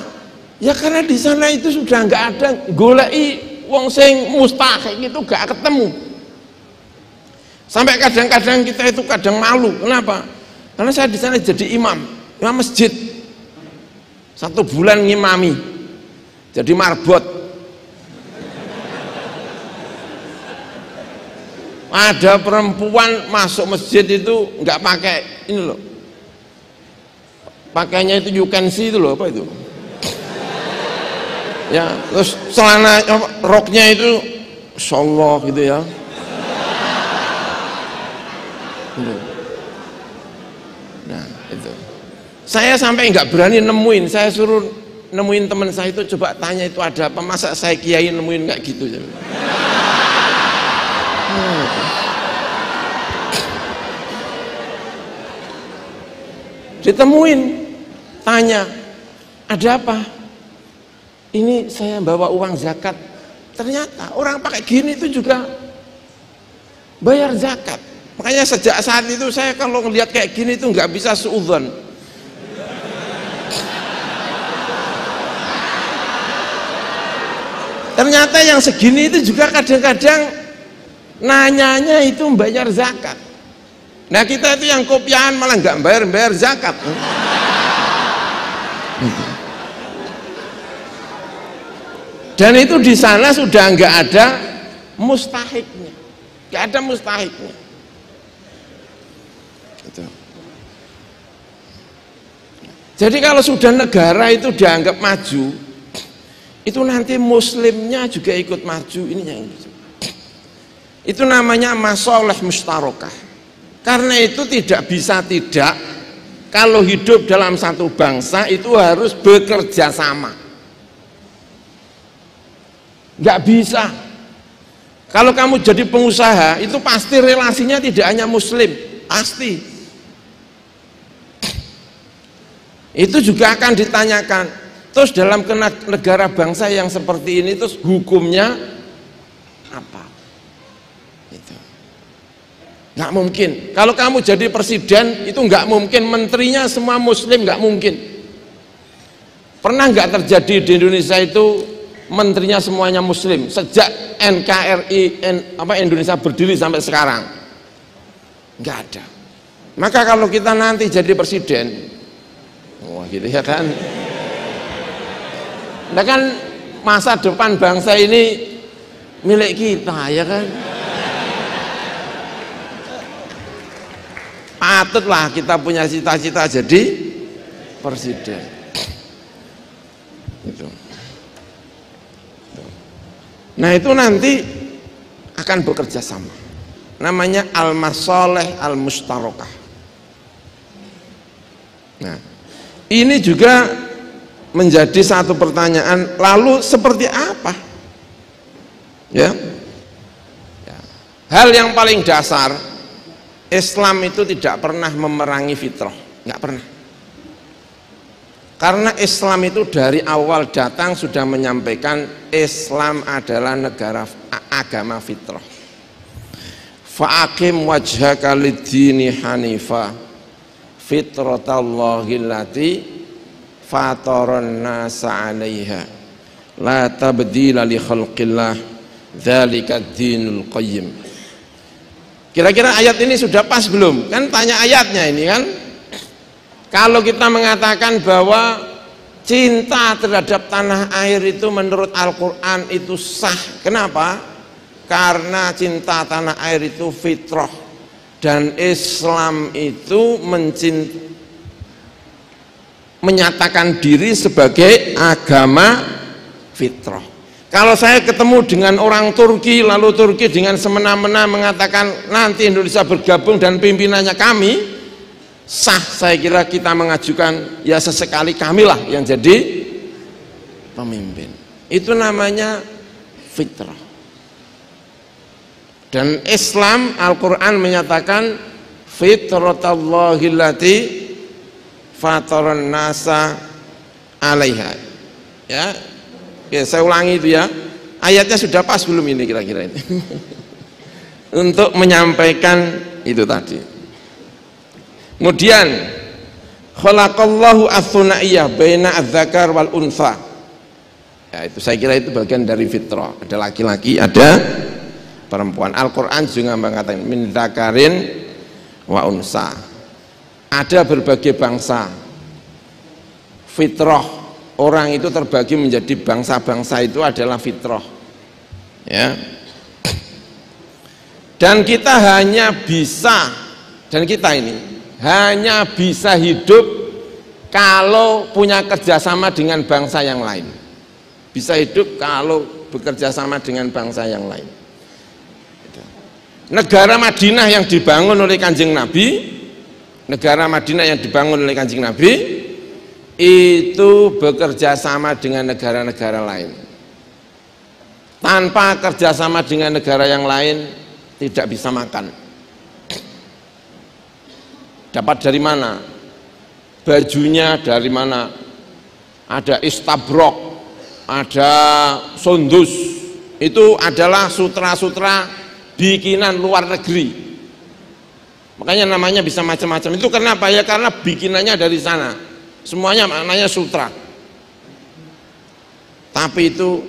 Ya karena di sana itu sudah nggak ada, golei wong sing mustahik itu gak ketemu. Sampai kadang-kadang kita itu kadang malu. Kenapa? Karena saya di sana jadi imam masjid 1 bulan ngimami, jadi marbot. Ada perempuan masuk masjid itu nggak pakai ini loh, pakainya itu you can see itu loh, apa itu ya, terus celana roknya itu Insyaallah gitu ya. Nah itu saya sampai nggak berani nemuin, saya suruh nemuin teman saya itu, coba tanya itu ada apa, masa saya kiai nemuin kayak gitu. Ditemuin, tanya, ada apa? Ini saya bawa uang zakat. Ternyata orang pakai gini itu juga bayar zakat. Makanya sejak saat itu saya kalau ngelihat kayak gini itu nggak bisa suudzon. Ternyata yang segini itu juga kadang-kadang nanyanya itu membayar zakat. Nah kita itu yang kopiahan malah nggak bayar zakat. Dan itu di sana sudah nggak ada mustahiknya, nggak ada mustahiknya. Gitu. Jadi kalau sudah negara itu dianggap maju, itu nanti muslimnya juga ikut maju. Ini yang itu namanya masalah mustarokah. Karena itu tidak bisa tidak, kalau hidup dalam satu bangsa itu harus bekerja sama. Nggak bisa. Kalau kamu jadi pengusaha itu pasti relasinya tidak hanya muslim, pasti. Itu juga akan ditanyakan. Terus dalam negara bangsa yang seperti ini terus hukumnya apa? Itu nggak mungkin. Kalau kamu jadi presiden itu nggak mungkin menterinya semua muslim, nggak mungkin. Pernah nggak terjadi di Indonesia itu menterinya semuanya muslim sejak NKRI Indonesia berdiri sampai sekarang? Nggak ada. Maka kalau kita nanti jadi presiden, wah gitu ya kan, nah kan masa depan bangsa ini milik kita ya kan, patutlah kita punya cita-cita jadi presiden. Gitu. Nah itu nanti akan bekerja sama, namanya al-masalih al-mustarokah. Nah ini juga menjadi satu pertanyaan, lalu seperti apa ya? Hal yang paling dasar, Islam itu tidak pernah memerangi fitrah, nggak pernah. Karena Islam itu dari awal datang sudah menyampaikan Islam adalah agama fitrah. Fa'aqim wajhaka lid-dini hanifa fitratallahi allati fataran nasa 'alaiha la tabdila li khalqillah dzalika ad-dinul qayyim. Kira-kira ayat ini sudah pas belum? Kan tanya ayatnya ini kan. Kalau kita mengatakan bahwa cinta terhadap tanah air itu menurut Al-Quran itu sah. Kenapa? Karena cinta tanah air itu fitrah. Dan Islam itu menyatakan diri sebagai agama fitrah. Kalau saya ketemu dengan orang Turki, lalu Turki dengan semena-mena mengatakan nanti Indonesia bergabung dan pimpinannya kami, sah saya kira kita mengajukan ya sesekali kamilah yang jadi pemimpin. Itu namanya fitrah. Dan Islam Al-Quran menyatakan fitratallahi allati fataran nasa 'alaiha. Ya, saya ulangi itu ya. Ayatnya sudah pas belum ini kira-kira ini? Untuk menyampaikan itu tadi. Kemudian khalaqallahu ats-tsunaiyah baina adz-dzakar wal untha. Ya, itu saya kira itu bagian dari fitrah. Ada laki-laki, ada perempuan. Al-Qur'an juga mengatakan min dzakarin wa unsa. Ada berbagai bangsa. Fitrah orang itu terbagi menjadi bangsa-bangsa itu adalah fitrah. Ya. Dan kita hanya bisa, dan kita ini hanya bisa hidup kalau punya kerjasama dengan bangsa yang lain. Bisa hidup kalau bekerja sama dengan bangsa yang lain. Negara Madinah yang dibangun oleh Kanjeng Nabi, negara Madinah yang dibangun oleh Kanjeng Nabi, itu bekerja sama dengan negara-negara lain. Tanpa kerjasama dengan negara yang lain tidak bisa makan. Dapat dari mana? Bajunya dari mana? Ada istabrok, ada sondus. Itu adalah sutra-sutra bikinan luar negeri. Makanya namanya bisa macam-macam. Itu kenapa? Ya karena bikinannya dari sana. Semuanya maknanya sutra. Tapi itu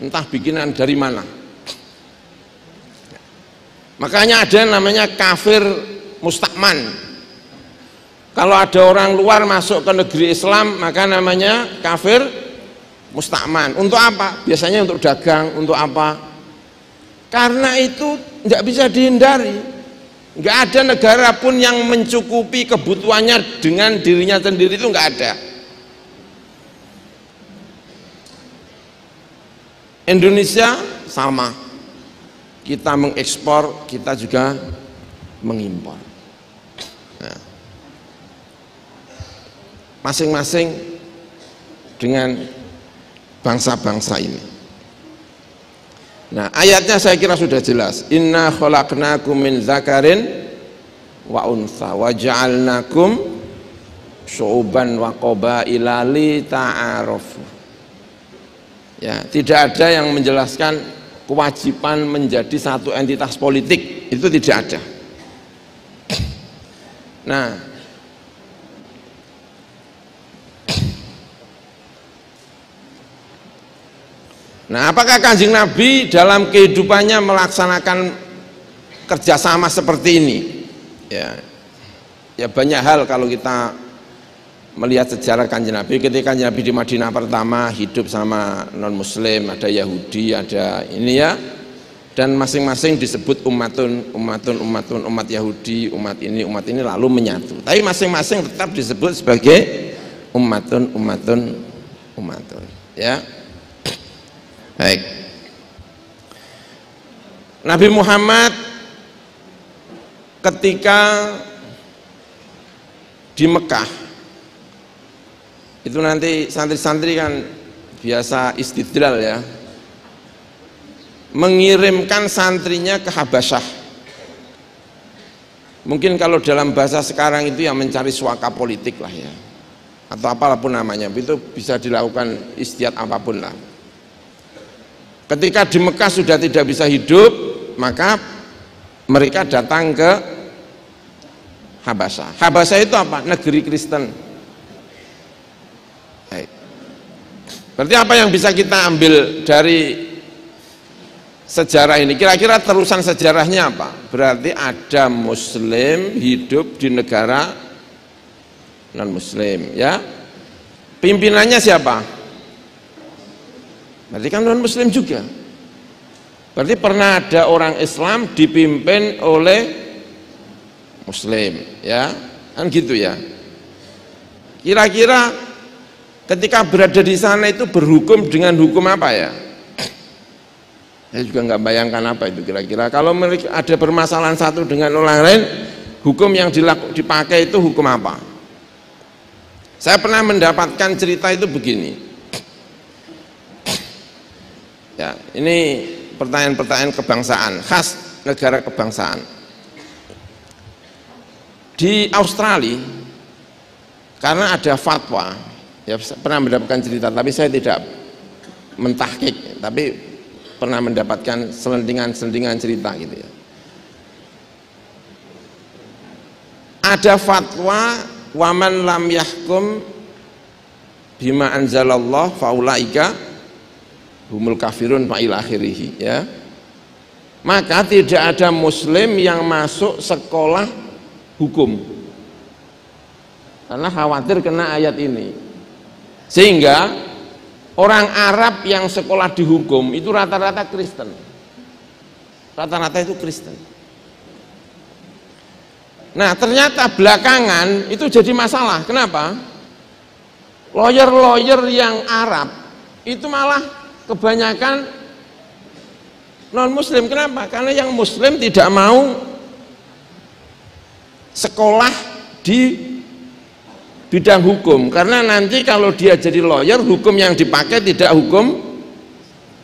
entah bikinan dari mana. Makanya ada yang namanya kafir mustakman. Kalau ada orang luar masuk ke negeri Islam, maka namanya kafir mustakman. Untuk apa? Biasanya untuk dagang, untuk apa? Karena itu tidak bisa dihindari. Nggak ada negara pun yang mencukupi kebutuhannya dengan dirinya sendiri, itu nggak ada. Indonesia sama, kita mengekspor, kita juga mengimpor. Nah, masing-masing dengan bangsa-bangsa ini. Nah, ayatnya saya kira sudah jelas. Inna khalaqnakum min dzakarin wa untha wa ja'alnakum syu'uban wa qabaila li ta'arafu. Ya, tidak ada yang menjelaskan kewajiban menjadi satu entitas politik, itu tidak ada. Nah, apakah Kanjeng Nabi dalam kehidupannya melaksanakan kerjasama seperti ini? Ya banyak hal kalau kita melihat sejarah Kanjeng Nabi. Ketika Kanjeng Nabi di Madinah pertama hidup sama non muslim, ada Yahudi, ada ini ya, dan masing-masing disebut umat Yahudi, umat ini lalu menyatu, tapi masing-masing tetap disebut sebagai umatun ya. Baik, Nabi Muhammad ketika di Mekah itu nanti santri-santri kan biasa istidlal ya, mengirimkan santrinya ke Habasyah. Mungkin kalau dalam bahasa sekarang itu yang mencari suaka politik lah ya, atau apapun namanya, itu bisa dilakukan istiad apapun lah. Ketika di Mekah sudah tidak bisa hidup, maka mereka datang ke Habasyah. Habasyah itu apa? Negeri Kristen. Berarti apa yang bisa kita ambil dari sejarah ini? Kira-kira terusan sejarahnya apa? Berarti ada muslim hidup di negara non muslim ya. Pimpinannya siapa? Berarti kan non muslim juga. Berarti pernah ada orang Islam dipimpin oleh muslim ya, kan gitu ya. Kira-kira ketika berada di sana itu berhukum dengan hukum apa ya? Saya juga nggak bayangkan apa itu kira-kira. Kalau mereka ada permasalahan satu dengan orang lain, hukum yang dipakai itu hukum apa? Saya pernah mendapatkan cerita itu begini. Ya, ini pertanyaan-pertanyaan kebangsaan, khas negara kebangsaan. Di Australia, karena ada fatwa, ya pernah mendapatkan cerita, tapi saya tidak mentahkik, tapi pernah mendapatkan selentingan cerita gitu ya. Ada fatwa waman lam yahkum bima anzalallah faulaika humul kafirun fa'il akhirih ya. Maka tidak ada muslim yang masuk sekolah hukum karena khawatir kena ayat ini. Sehingga orang Arab yang sekolah di hukum itu rata-rata Kristen. Rata-rata itu Kristen. Nah, ternyata belakangan itu jadi masalah. Kenapa? Lawyer-lawyer yang Arab itu malah kebanyakan non-muslim. Kenapa? Karena yang muslim tidak mau sekolah di bidang hukum, karena nanti kalau dia jadi lawyer, hukum yang dipakai tidak hukum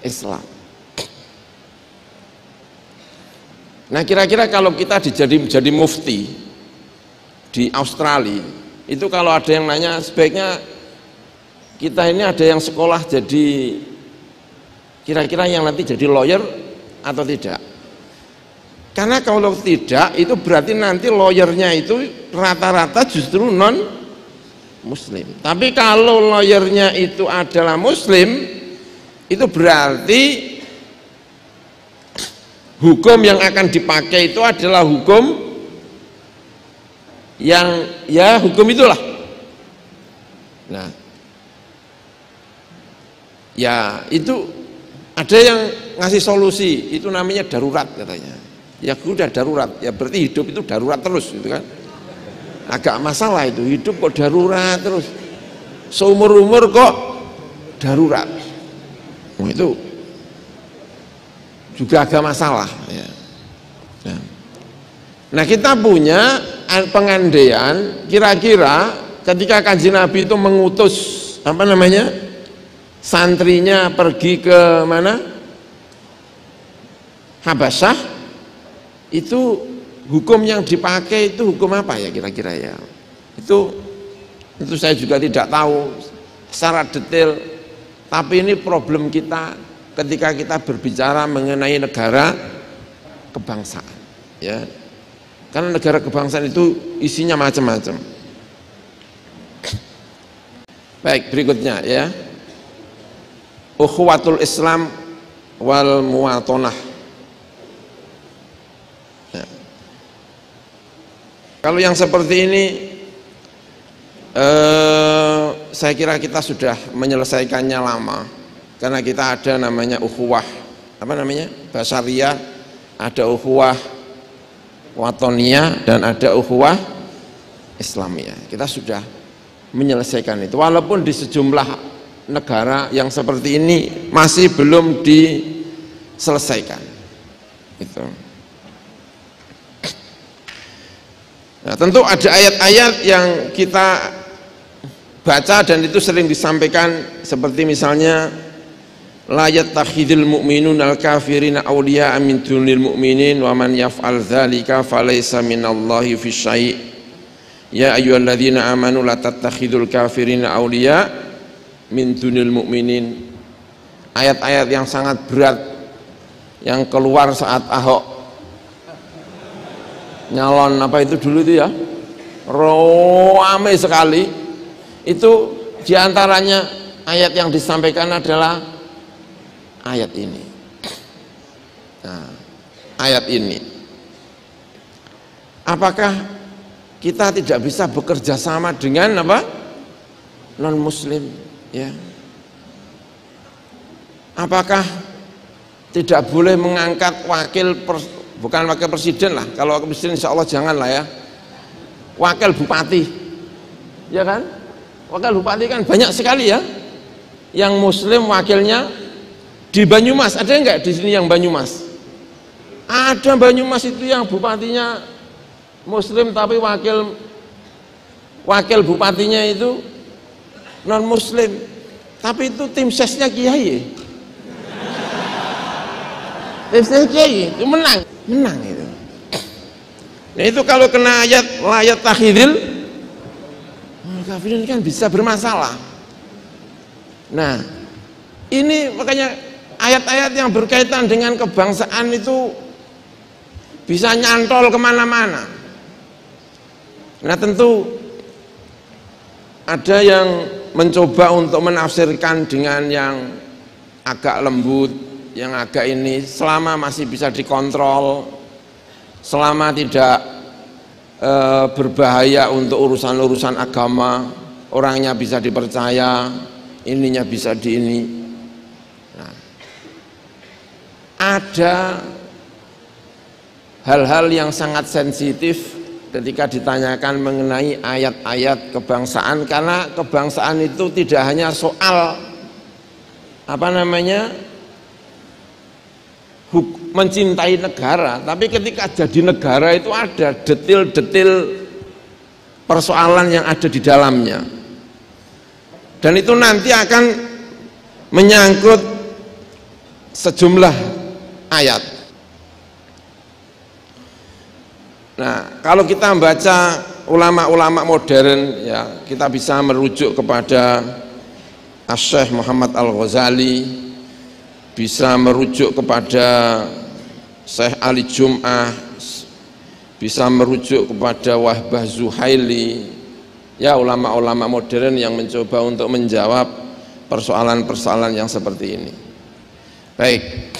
Islam. Nah, kira-kira kalau kita jadi mufti di Australia, itu kalau ada yang nanya, sebaiknya kita ini ada yang sekolah jadi kira-kira yang nanti jadi lawyer atau tidak. Karena kalau tidak, itu berarti nanti lawyernya itu rata-rata justru non muslim. Tapi kalau lawyernya itu adalah muslim, itu berarti hukum yang akan dipakai itu adalah hukum yang ya hukum itulah. Nah, ya itu ada yang ngasih solusi, itu namanya darurat katanya. Ya udah darurat, ya berarti hidup itu darurat terus gitu kan. Agak masalah itu, hidup kok darurat terus, seumur-umur kok darurat. Oh, itu juga agak masalah ya. Nah, kita punya pengandaian kira-kira ketika Kanjeng Nabi itu mengutus apa namanya santrinya pergi ke mana, Habasyah, itu hukum yang dipakai itu hukum apa ya kira-kira ya? Itu saya juga tidak tahu secara detail, tapi ini problem kita ketika kita berbicara mengenai negara kebangsaan ya, karena negara kebangsaan itu isinya macam-macam. Baik, berikutnya ya, ukhuwatul Islam wal muwatonah. Ya. Kalau yang seperti ini saya kira kita sudah menyelesaikannya lama, karena kita ada namanya ukhuwah apa namanya basariyah, ada ukhuwah watoniyah, dan ada ukhuwah islamiyah. Kita sudah menyelesaikan itu, walaupun di sejumlah negara yang seperti ini masih belum diselesaikan itu. Nah, tentu ada ayat-ayat yang kita baca dan itu sering disampaikan, seperti misalnya la yattakhidul mu'minun al-kafirina awliya'a min dunil mu'minin wa man yaf'al dzalika falaysa minallahi fi syai'. Ya ayyuhalladzina amanu la tattakhidul kafirina awliya' min dunil mu'minin. Ayat-ayat yang sangat berat yang keluar saat Ahok nyalon apa itu dulu itu ya, ramai sekali. Itu diantaranya ayat yang disampaikan adalah ayat ini. Nah, ayat ini, apakah kita tidak bisa bekerja sama dengan apa non muslim ya? Apakah tidak boleh mengangkat bukan wakil presiden lah, kalau wakil presiden insya Allah jangan lah ya, wakil bupati ya kan, wakil bupati kan banyak sekali ya yang muslim wakilnya. Di Banyumas ada enggak di sini yang Banyumas? Ada Banyumas itu yang bupatinya muslim tapi wakil bupatinya itu non muslim, tapi itu tim sesnya kiai. Tim sesnya kiai itu menang itu. Nah, itu kalau kena ayat layat takhidil kafirin kan bisa bermasalah. Nah, ini makanya ayat-ayat yang berkaitan dengan kebangsaan itu bisa nyantol kemana-mana. Nah, tentu ada yang mencoba untuk menafsirkan dengan yang agak lembut, yang agak ini, selama masih bisa dikontrol, selama tidak berbahaya untuk urusan-urusan agama, orangnya bisa dipercaya, ininya bisa di ini. Ada hal-hal yang sangat sensitif ketika ditanyakan mengenai ayat-ayat kebangsaan, karena kebangsaan itu tidak hanya soal apa namanya mencintai negara, tapi ketika jadi negara itu ada detil-detil persoalan yang ada di dalamnya, dan itu nanti akan menyangkut sejumlah ayat. Nah, kalau kita membaca ulama-ulama modern, ya kita bisa merujuk kepada Asy-Syaikh Muhammad Al-Ghazali, bisa merujuk kepada Syekh Ali Jum'ah, bisa merujuk kepada Wahbah Zuhaili, ya ulama-ulama modern yang mencoba untuk menjawab persoalan-persoalan yang seperti ini. Baik,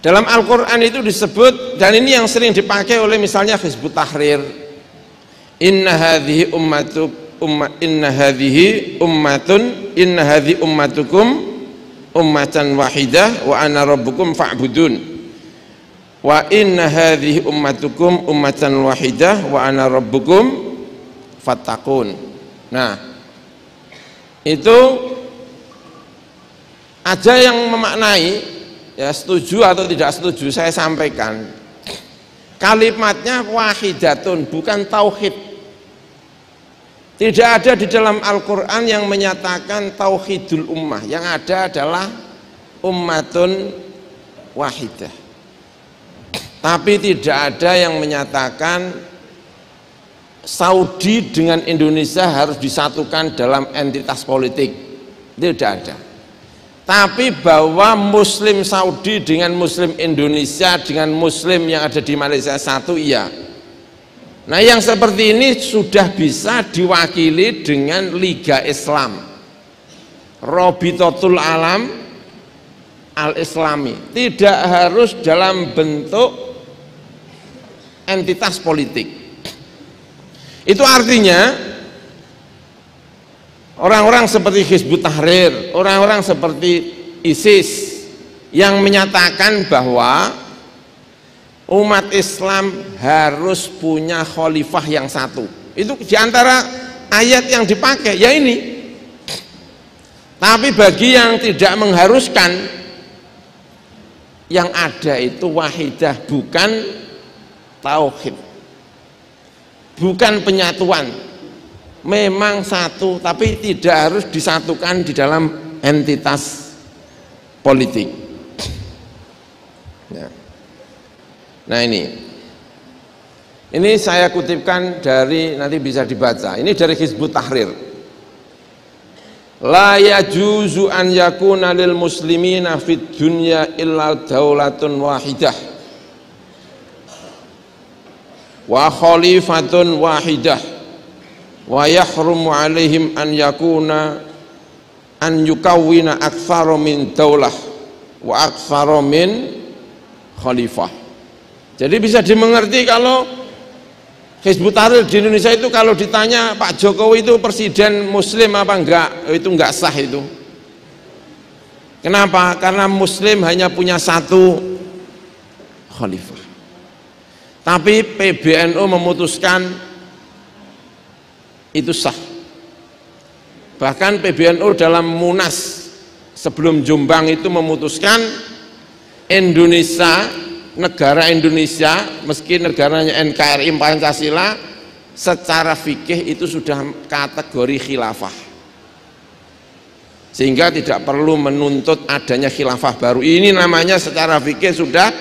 dalam Al-Quran itu disebut, dan ini yang sering dipakai oleh misalnya Hizbut Tahrir, inna hadhihi ummatukum ummatan wahidah wa ana rabbukum fa'budun, wa inna hadhihi ummatukum ummatan wahidah wa ana rabbukum fattaqun. Nah, itu ada yang memaknai, ya setuju atau tidak setuju saya sampaikan, kalimatnya wahidatun, bukan tauhid. Tidak ada di dalam Al-Quran yang menyatakan tauhidul ummah. Yang ada adalah ummatun wahidah. Tapi tidak ada yang menyatakan Saudi dengan Indonesia harus disatukan dalam entitas politik. Tidak ada. Tapi bahwa Muslim Saudi dengan Muslim Indonesia dengan Muslim yang ada di Malaysia satu, iya. Nah, yang seperti ini sudah bisa diwakili dengan Liga Islam, Robitotul Alam Al-Islami. Tidak harus dalam bentuk entitas politik. Itu artinya orang-orang seperti Hizbut Tahrir, orang-orang seperti ISIS yang menyatakan bahwa umat Islam harus punya khalifah yang satu. Itu diantara ayat yang dipakai, ya ini. Tapi bagi yang tidak mengharuskan, yang ada itu wahidah, bukan tauhid, bukan penyatuan. Memang satu, tapi tidak harus disatukan di dalam entitas politik. Ya. Nah, ini saya kutipkan dari, nanti bisa dibaca, ini dari Hizbut Tahrir. La yajuzu an yakuna lil muslimina fid dunya illa daulatun wahidah wa khalifatun wahidah wa yahrumu alaihim an yakuna an yukawwina aktsara min daulah wa aktsara min khalifah. Jadi bisa dimengerti kalau Hizbut Tahrir di Indonesia itu kalau ditanya Pak Jokowi itu presiden muslim apa enggak, itu enggak sah itu. Kenapa? Karena muslim hanya punya satu khalifah. Tapi PBNU memutuskan itu sah. Bahkan PBNU dalam Munas sebelum Jombang itu memutuskan Indonesia, negara Indonesia, meski negaranya NKRI Pancasila, secara fikih itu sudah kategori khilafah, sehingga tidak perlu menuntut adanya khilafah baru. Ini namanya secara fikih sudah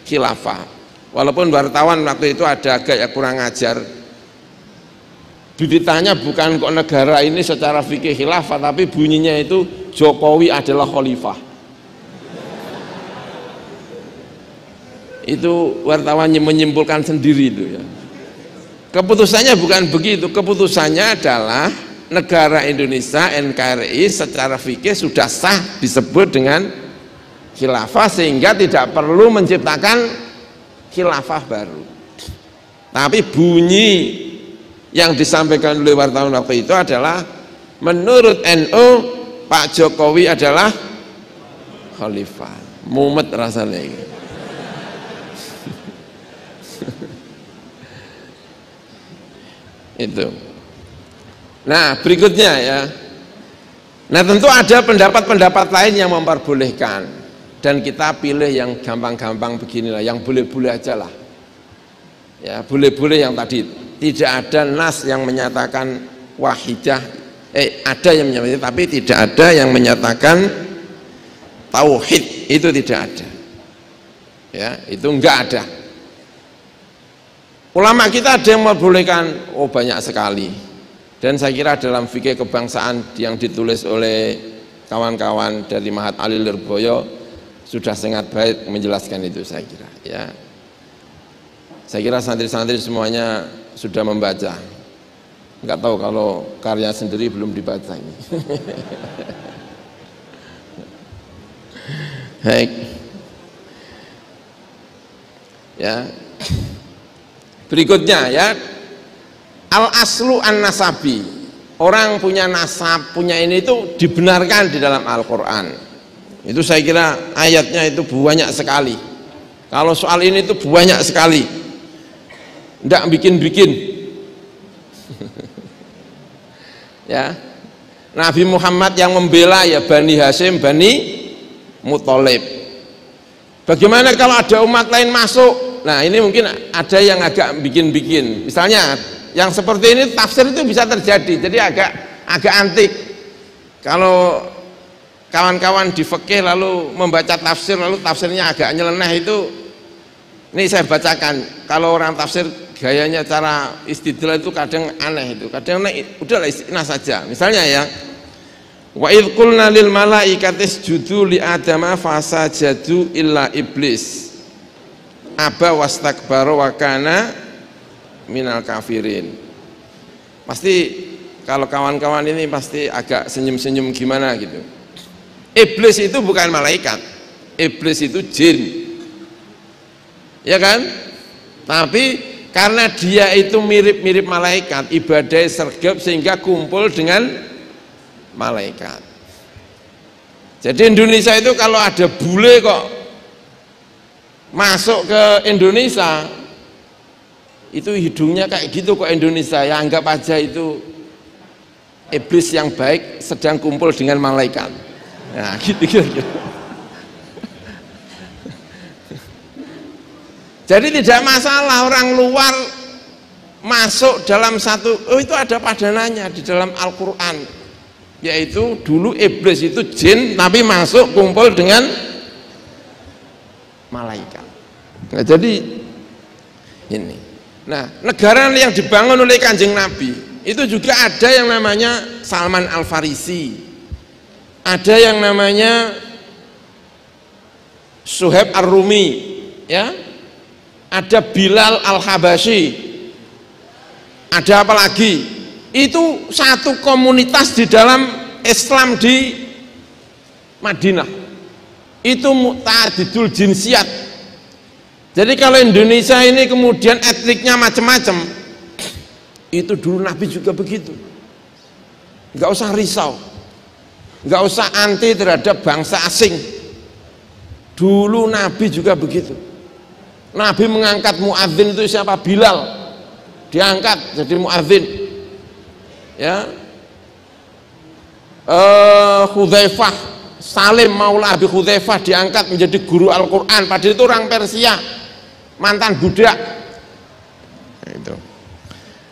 khilafah. Walaupun wartawan waktu itu ada agak ya kurang ajar, ditanya bukan kok negara ini secara fikih khilafah, tapi bunyinya itu Jokowi adalah khalifah. Itu wartawan menyimpulkan sendiri itu ya. Keputusannya bukan begitu, keputusannya adalah negara Indonesia NKRI secara fikih sudah sah disebut dengan khilafah, sehingga tidak perlu menciptakan khilafah baru. Tapi bunyi yang disampaikan oleh wartawan waktu itu adalah menurut NU Pak Jokowi adalah khalifah. Mumet rasanya ini. Itu. Nah, berikutnya ya. Nah, tentu ada pendapat-pendapat lain yang memperbolehkan, dan kita pilih yang gampang-gampang beginilah, yang boleh-boleh aja lah. Ya, boleh-boleh yang tadi. tidak ada nas yang menyatakan wahidah, ada yang menyatakan, tapi tidak ada yang menyatakan tauhid, itu tidak ada. Ya, itu enggak ada. Ulama kita ada yang membolehkan, oh banyak sekali. Dan saya kira dalam fikih kebangsaan yang ditulis oleh kawan-kawan dari Mahat Ali Lirboyo sudah sangat baik menjelaskan itu, saya kira. Ya, saya kira santri-santri semuanya sudah membaca. Enggak tahu kalau karya sendiri belum dibaca ini. Baik. Ya. Berikutnya ya, al aslu an nasabi. Orang punya nasab, punya ini itu dibenarkan di dalam Al-Qur'an. Itu saya kira ayatnya itu banyak sekali. Kalau soal ini itu banyak sekali. Enggak bikin-bikin. Ya. Nabi Muhammad yang membela ya Bani Hashim, Bani Muthalib. Bagaimana kalau ada umat lain masuk? Nah, ini mungkin ada yang agak bikin-bikin. Misalnya yang seperti ini tafsir itu bisa terjadi. Jadi agak antik. Kalau kawan-kawan di fikih lalu membaca tafsir lalu tafsirnya agak nyeleneh itu, ini saya bacakan. Kalau orang tafsir gayanya cara istidlal itu kadang aneh itu. Kadang udahlah istiqnah saja. Misalnya ya, wa idh qulna lil malaikati isjudu li adama fasajadu illa iblis aba wastakbara wa kana minal kafirin. Pasti kalau kawan-kawan ini pasti agak senyum-senyum gimana gitu. Iblis itu bukan malaikat, iblis itu jin, ya kan? Tapi karena dia itu mirip-mirip malaikat, ibadahnya sergap sehingga kumpul dengan malaikat. Jadi Indonesia itu kalau ada bule kok masuk ke Indonesia, itu hidungnya kayak gitu kok Indonesia, ya anggap aja itu iblis yang baik sedang kumpul dengan malaikat. Nah, gitu. Jadi tidak masalah orang luar masuk dalam satu, oh itu ada padanannya di dalam Al-Quran, yaitu dulu iblis itu jin tapi masuk kumpul dengan malaikat. Nah, jadi ini. Nah, negara yang dibangun oleh Kanjeng Nabi itu juga ada yang namanya Salman Al-Farisi, ada yang namanya Suhaib Ar-Rumi, ya, ada Bilal Al-Habasyi, ada apa lagi? Itu satu komunitas di dalam Islam di Madinah. Itu mu'tadidul jinsiyat. Jadi kalau Indonesia ini kemudian etniknya macam-macam, itu dulu Nabi juga begitu. Enggak usah risau, enggak usah anti terhadap bangsa asing. Dulu Nabi juga begitu. Nabi mengangkat muadzin itu siapa? Bilal, diangkat jadi muadzin. Ya, Hudzaifah, Salim Maula Abi Hudzaifah diangkat menjadi guru Al-Quran. Padahal itu orang Persia, mantan budak. Itu.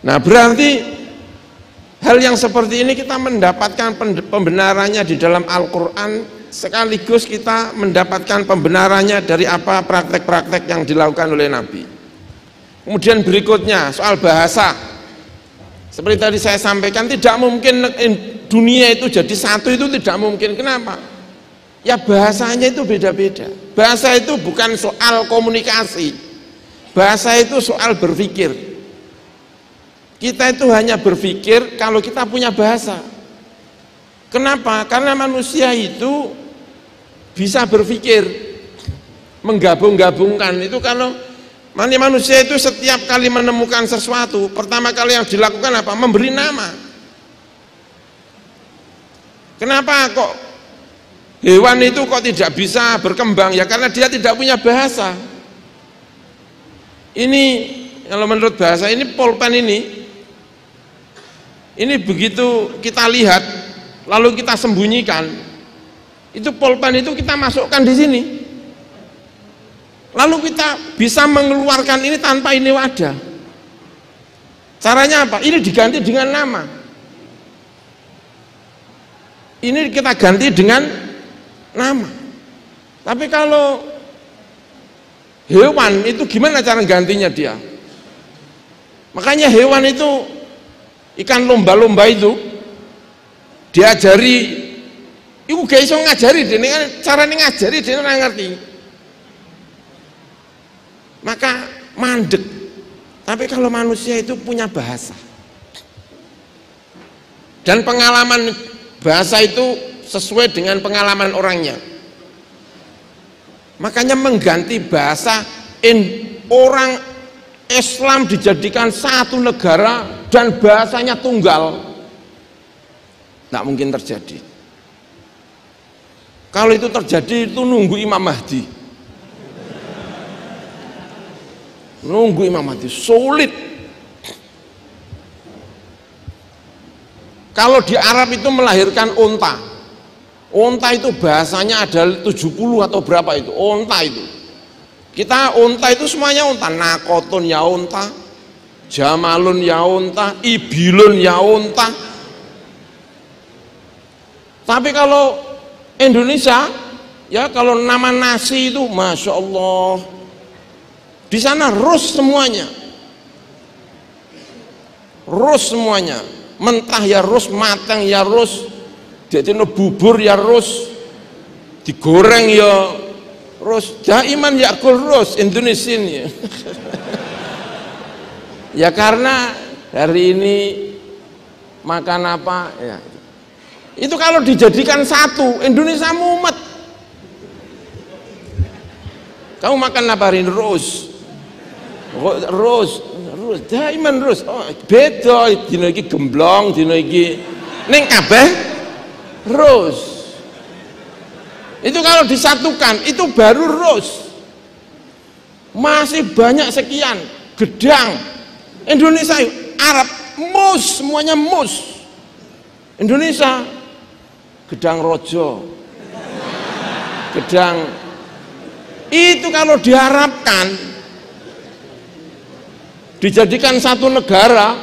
Nah, berarti hal yang seperti ini kita mendapatkan pembenarannya di dalam Al-Quran, sekaligus kita mendapatkan pembenarannya dari apa praktek-praktek yang dilakukan oleh Nabi. Kemudian berikutnya soal bahasa, seperti tadi saya sampaikan, tidak mungkin dunia itu jadi satu, itu tidak mungkin. Kenapa? Ya bahasanya itu beda-beda. Bahasa itu bukan soal komunikasi, bahasa itu soal berpikir. Kita itu hanya berpikir kalau kita punya bahasa. Kenapa? Karena manusia itu bisa berpikir, menggabung-gabungkan. Itu kalau manusia itu setiap kali menemukan sesuatu, pertama kali yang dilakukan apa? Memberi nama. Kenapa kok hewan itu kok tidak bisa berkembang? Ya karena dia tidak punya bahasa. Ini kalau menurut bahasa ini pulpen ini begitu kita lihat lalu kita sembunyikan, itu pulpen itu kita masukkan di sini, lalu kita bisa mengeluarkan ini tanpa ini wadah. Caranya apa? Ini diganti dengan nama. Ini kita ganti dengan nama. Tapi kalau hewan itu gimana cara gantinya dia? Makanya hewan itu, ikan lomba-lomba itu diajari, itu gak iso ngajari, caranya ngajari dia nggak ngerti. Maka mandek. Tapi kalau manusia itu punya bahasa dan pengalaman, bahasa itu sesuai dengan pengalaman orangnya. Makanya mengganti bahasa, orang Islam dijadikan satu negara dan bahasanya tunggal, tidak mungkin terjadi. Kalau itu terjadi, itu nunggu Imam Mahdi. Nunggu Imam Mahdi sulit. Kalau di Arab itu melahirkan unta. Unta itu bahasanya ada 70 atau berapa itu, unta itu. Kita unta itu semuanya unta, nakotun ya unta, jamalun ya unta, ibilun ya unta. Tapi kalau Indonesia, ya kalau nama nasi itu, Masya Allah, di sana rus semuanya, rus semuanya, mentah ya rus, matang ya rus, jadi bubur ya rus, digoreng ya rus, jaiman yakul rus Indonesia ini. Ya karena hari ini makan apa ya, itu kalau dijadikan satu, Indonesia mumet. Kamu makan apa hari ini? Rus, jaiman rus. Oh, beda, dina iki gemblong, dina iki ning kabeh rus. Itu kalau disatukan itu baru rus. Masih banyak sekian gedang. Indonesia Arab mus, semuanya mus. Indonesia gedang rojo, gedang. Itu kalau diharapkan dijadikan satu negara,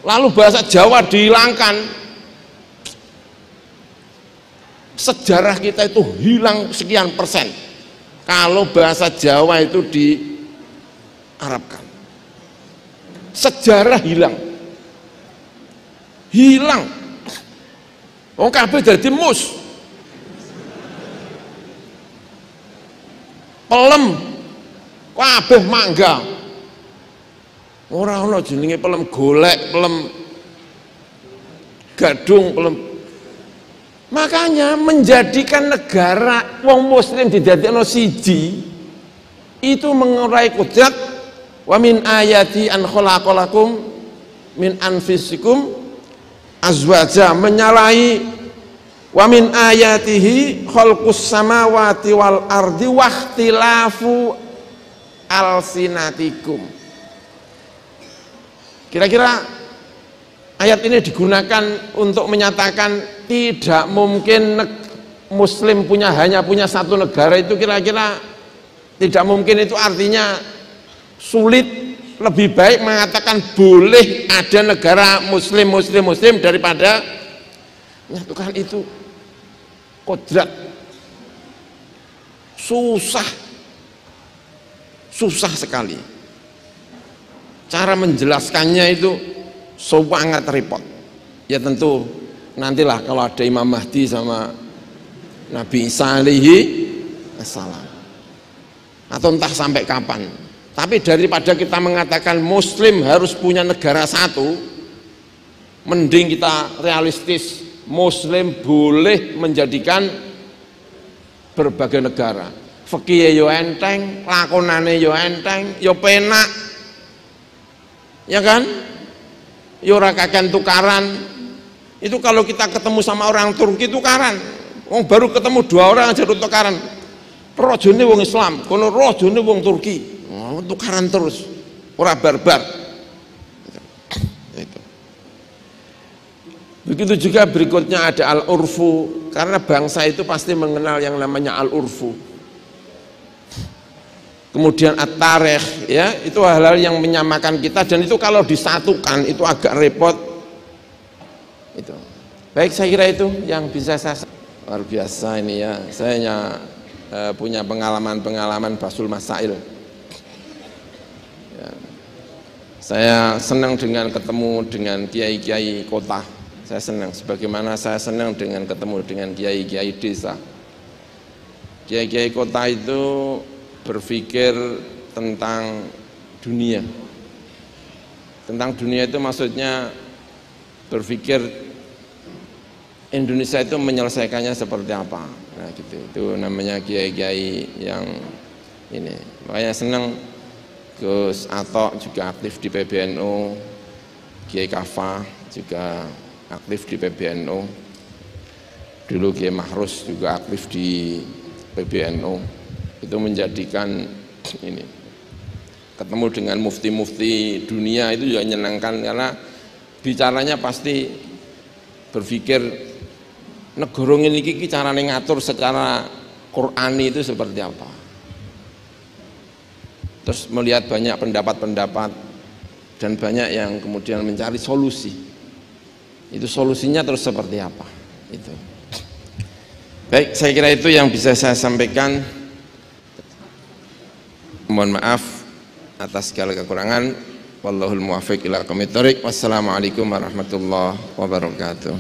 lalu bahasa Jawa dihilangkan, sejarah kita itu hilang sekian persen. Kalau bahasa Jawa itu diarabkan, sejarah hilang. Wong kabeh dadi mus, pelem kabeh mangga. Ora ana jenenge pelem golek, pelem gadung, pelem. Makanya menjadikan negara wong muslim didadekno siji itu mengurai kudrat. Wa min ayati an khalaqalakum min anfusikum azwaja, menyalahi wa min ayatihi khalqus samawati wal ardi wa ikhtilafu alsinatikum. Kira-kira ayat ini digunakan untuk menyatakan tidak mungkin muslim hanya punya satu negara, itu kira-kira tidak mungkin, itu artinya sulit. Lebih baik mengatakan boleh ada negara muslim daripada menyatukan itu. Kodrat susah sekali. Cara menjelaskannya itu sangat repot. Ya tentu nantilah kalau ada Imam Mahdi sama Nabi Isa alaihi assalam, atau entah sampai kapan. Tapi daripada kita mengatakan muslim harus punya negara satu, mending kita realistis, muslim boleh menjadikan berbagai negara. Fikih yo enteng, lakonane yo enteng, yo penak, ya kan? Yo ora kakean tukaran. Itu kalau kita ketemu sama orang Turki tukaran, baru ketemu 2 orang aja tukaran. Rojone wong Islam, kono rojone wong Turki, tukaran terus, ora barbar. Itu. Begitu juga berikutnya ada al-urfu, karena bangsa itu pasti mengenal yang namanya al-urfu. kemudian at-tarikh, ya, itu hal-hal yang menyamakan kita, dan itu kalau disatukan itu agak repot. Itu. Baik, saya kira itu yang bisa saya. Luar biasa ini ya, saya punya pengalaman basul masail. Ya. Saya senang dengan ketemu dengan kiai-kiai kota. Saya senang, sebagaimana saya senang dengan ketemu dengan kiai-kiai desa. Kiai-kiai kota itu berpikir tentang dunia. Tentang dunia itu maksudnya berpikir Indonesia itu menyelesaikannya seperti apa. Nah gitu, itu namanya kiai-kiai yang ini. Makanya senang Gus Atok juga aktif di PBNU, Kiai Kafa juga aktif di PBNU, dulu Kiai Mahrus juga aktif di PBNU. Itu menjadikan ini, ketemu dengan mufti-mufti dunia itu juga menyenangkan, karena bicaranya pasti berpikir negara ini carane ngatur secara Qur'ani itu seperti apa. Terus melihat banyak pendapat-pendapat dan banyak yang kemudian mencari solusi. Itu solusinya terus seperti apa. Itu. Baik, saya kira itu yang bisa saya sampaikan. Mohon maaf atas segala kekurangan. Wallahul muwaffiq ila aqwamit thoriq. Wassalamualaikum warahmatullahi wabarakatuh.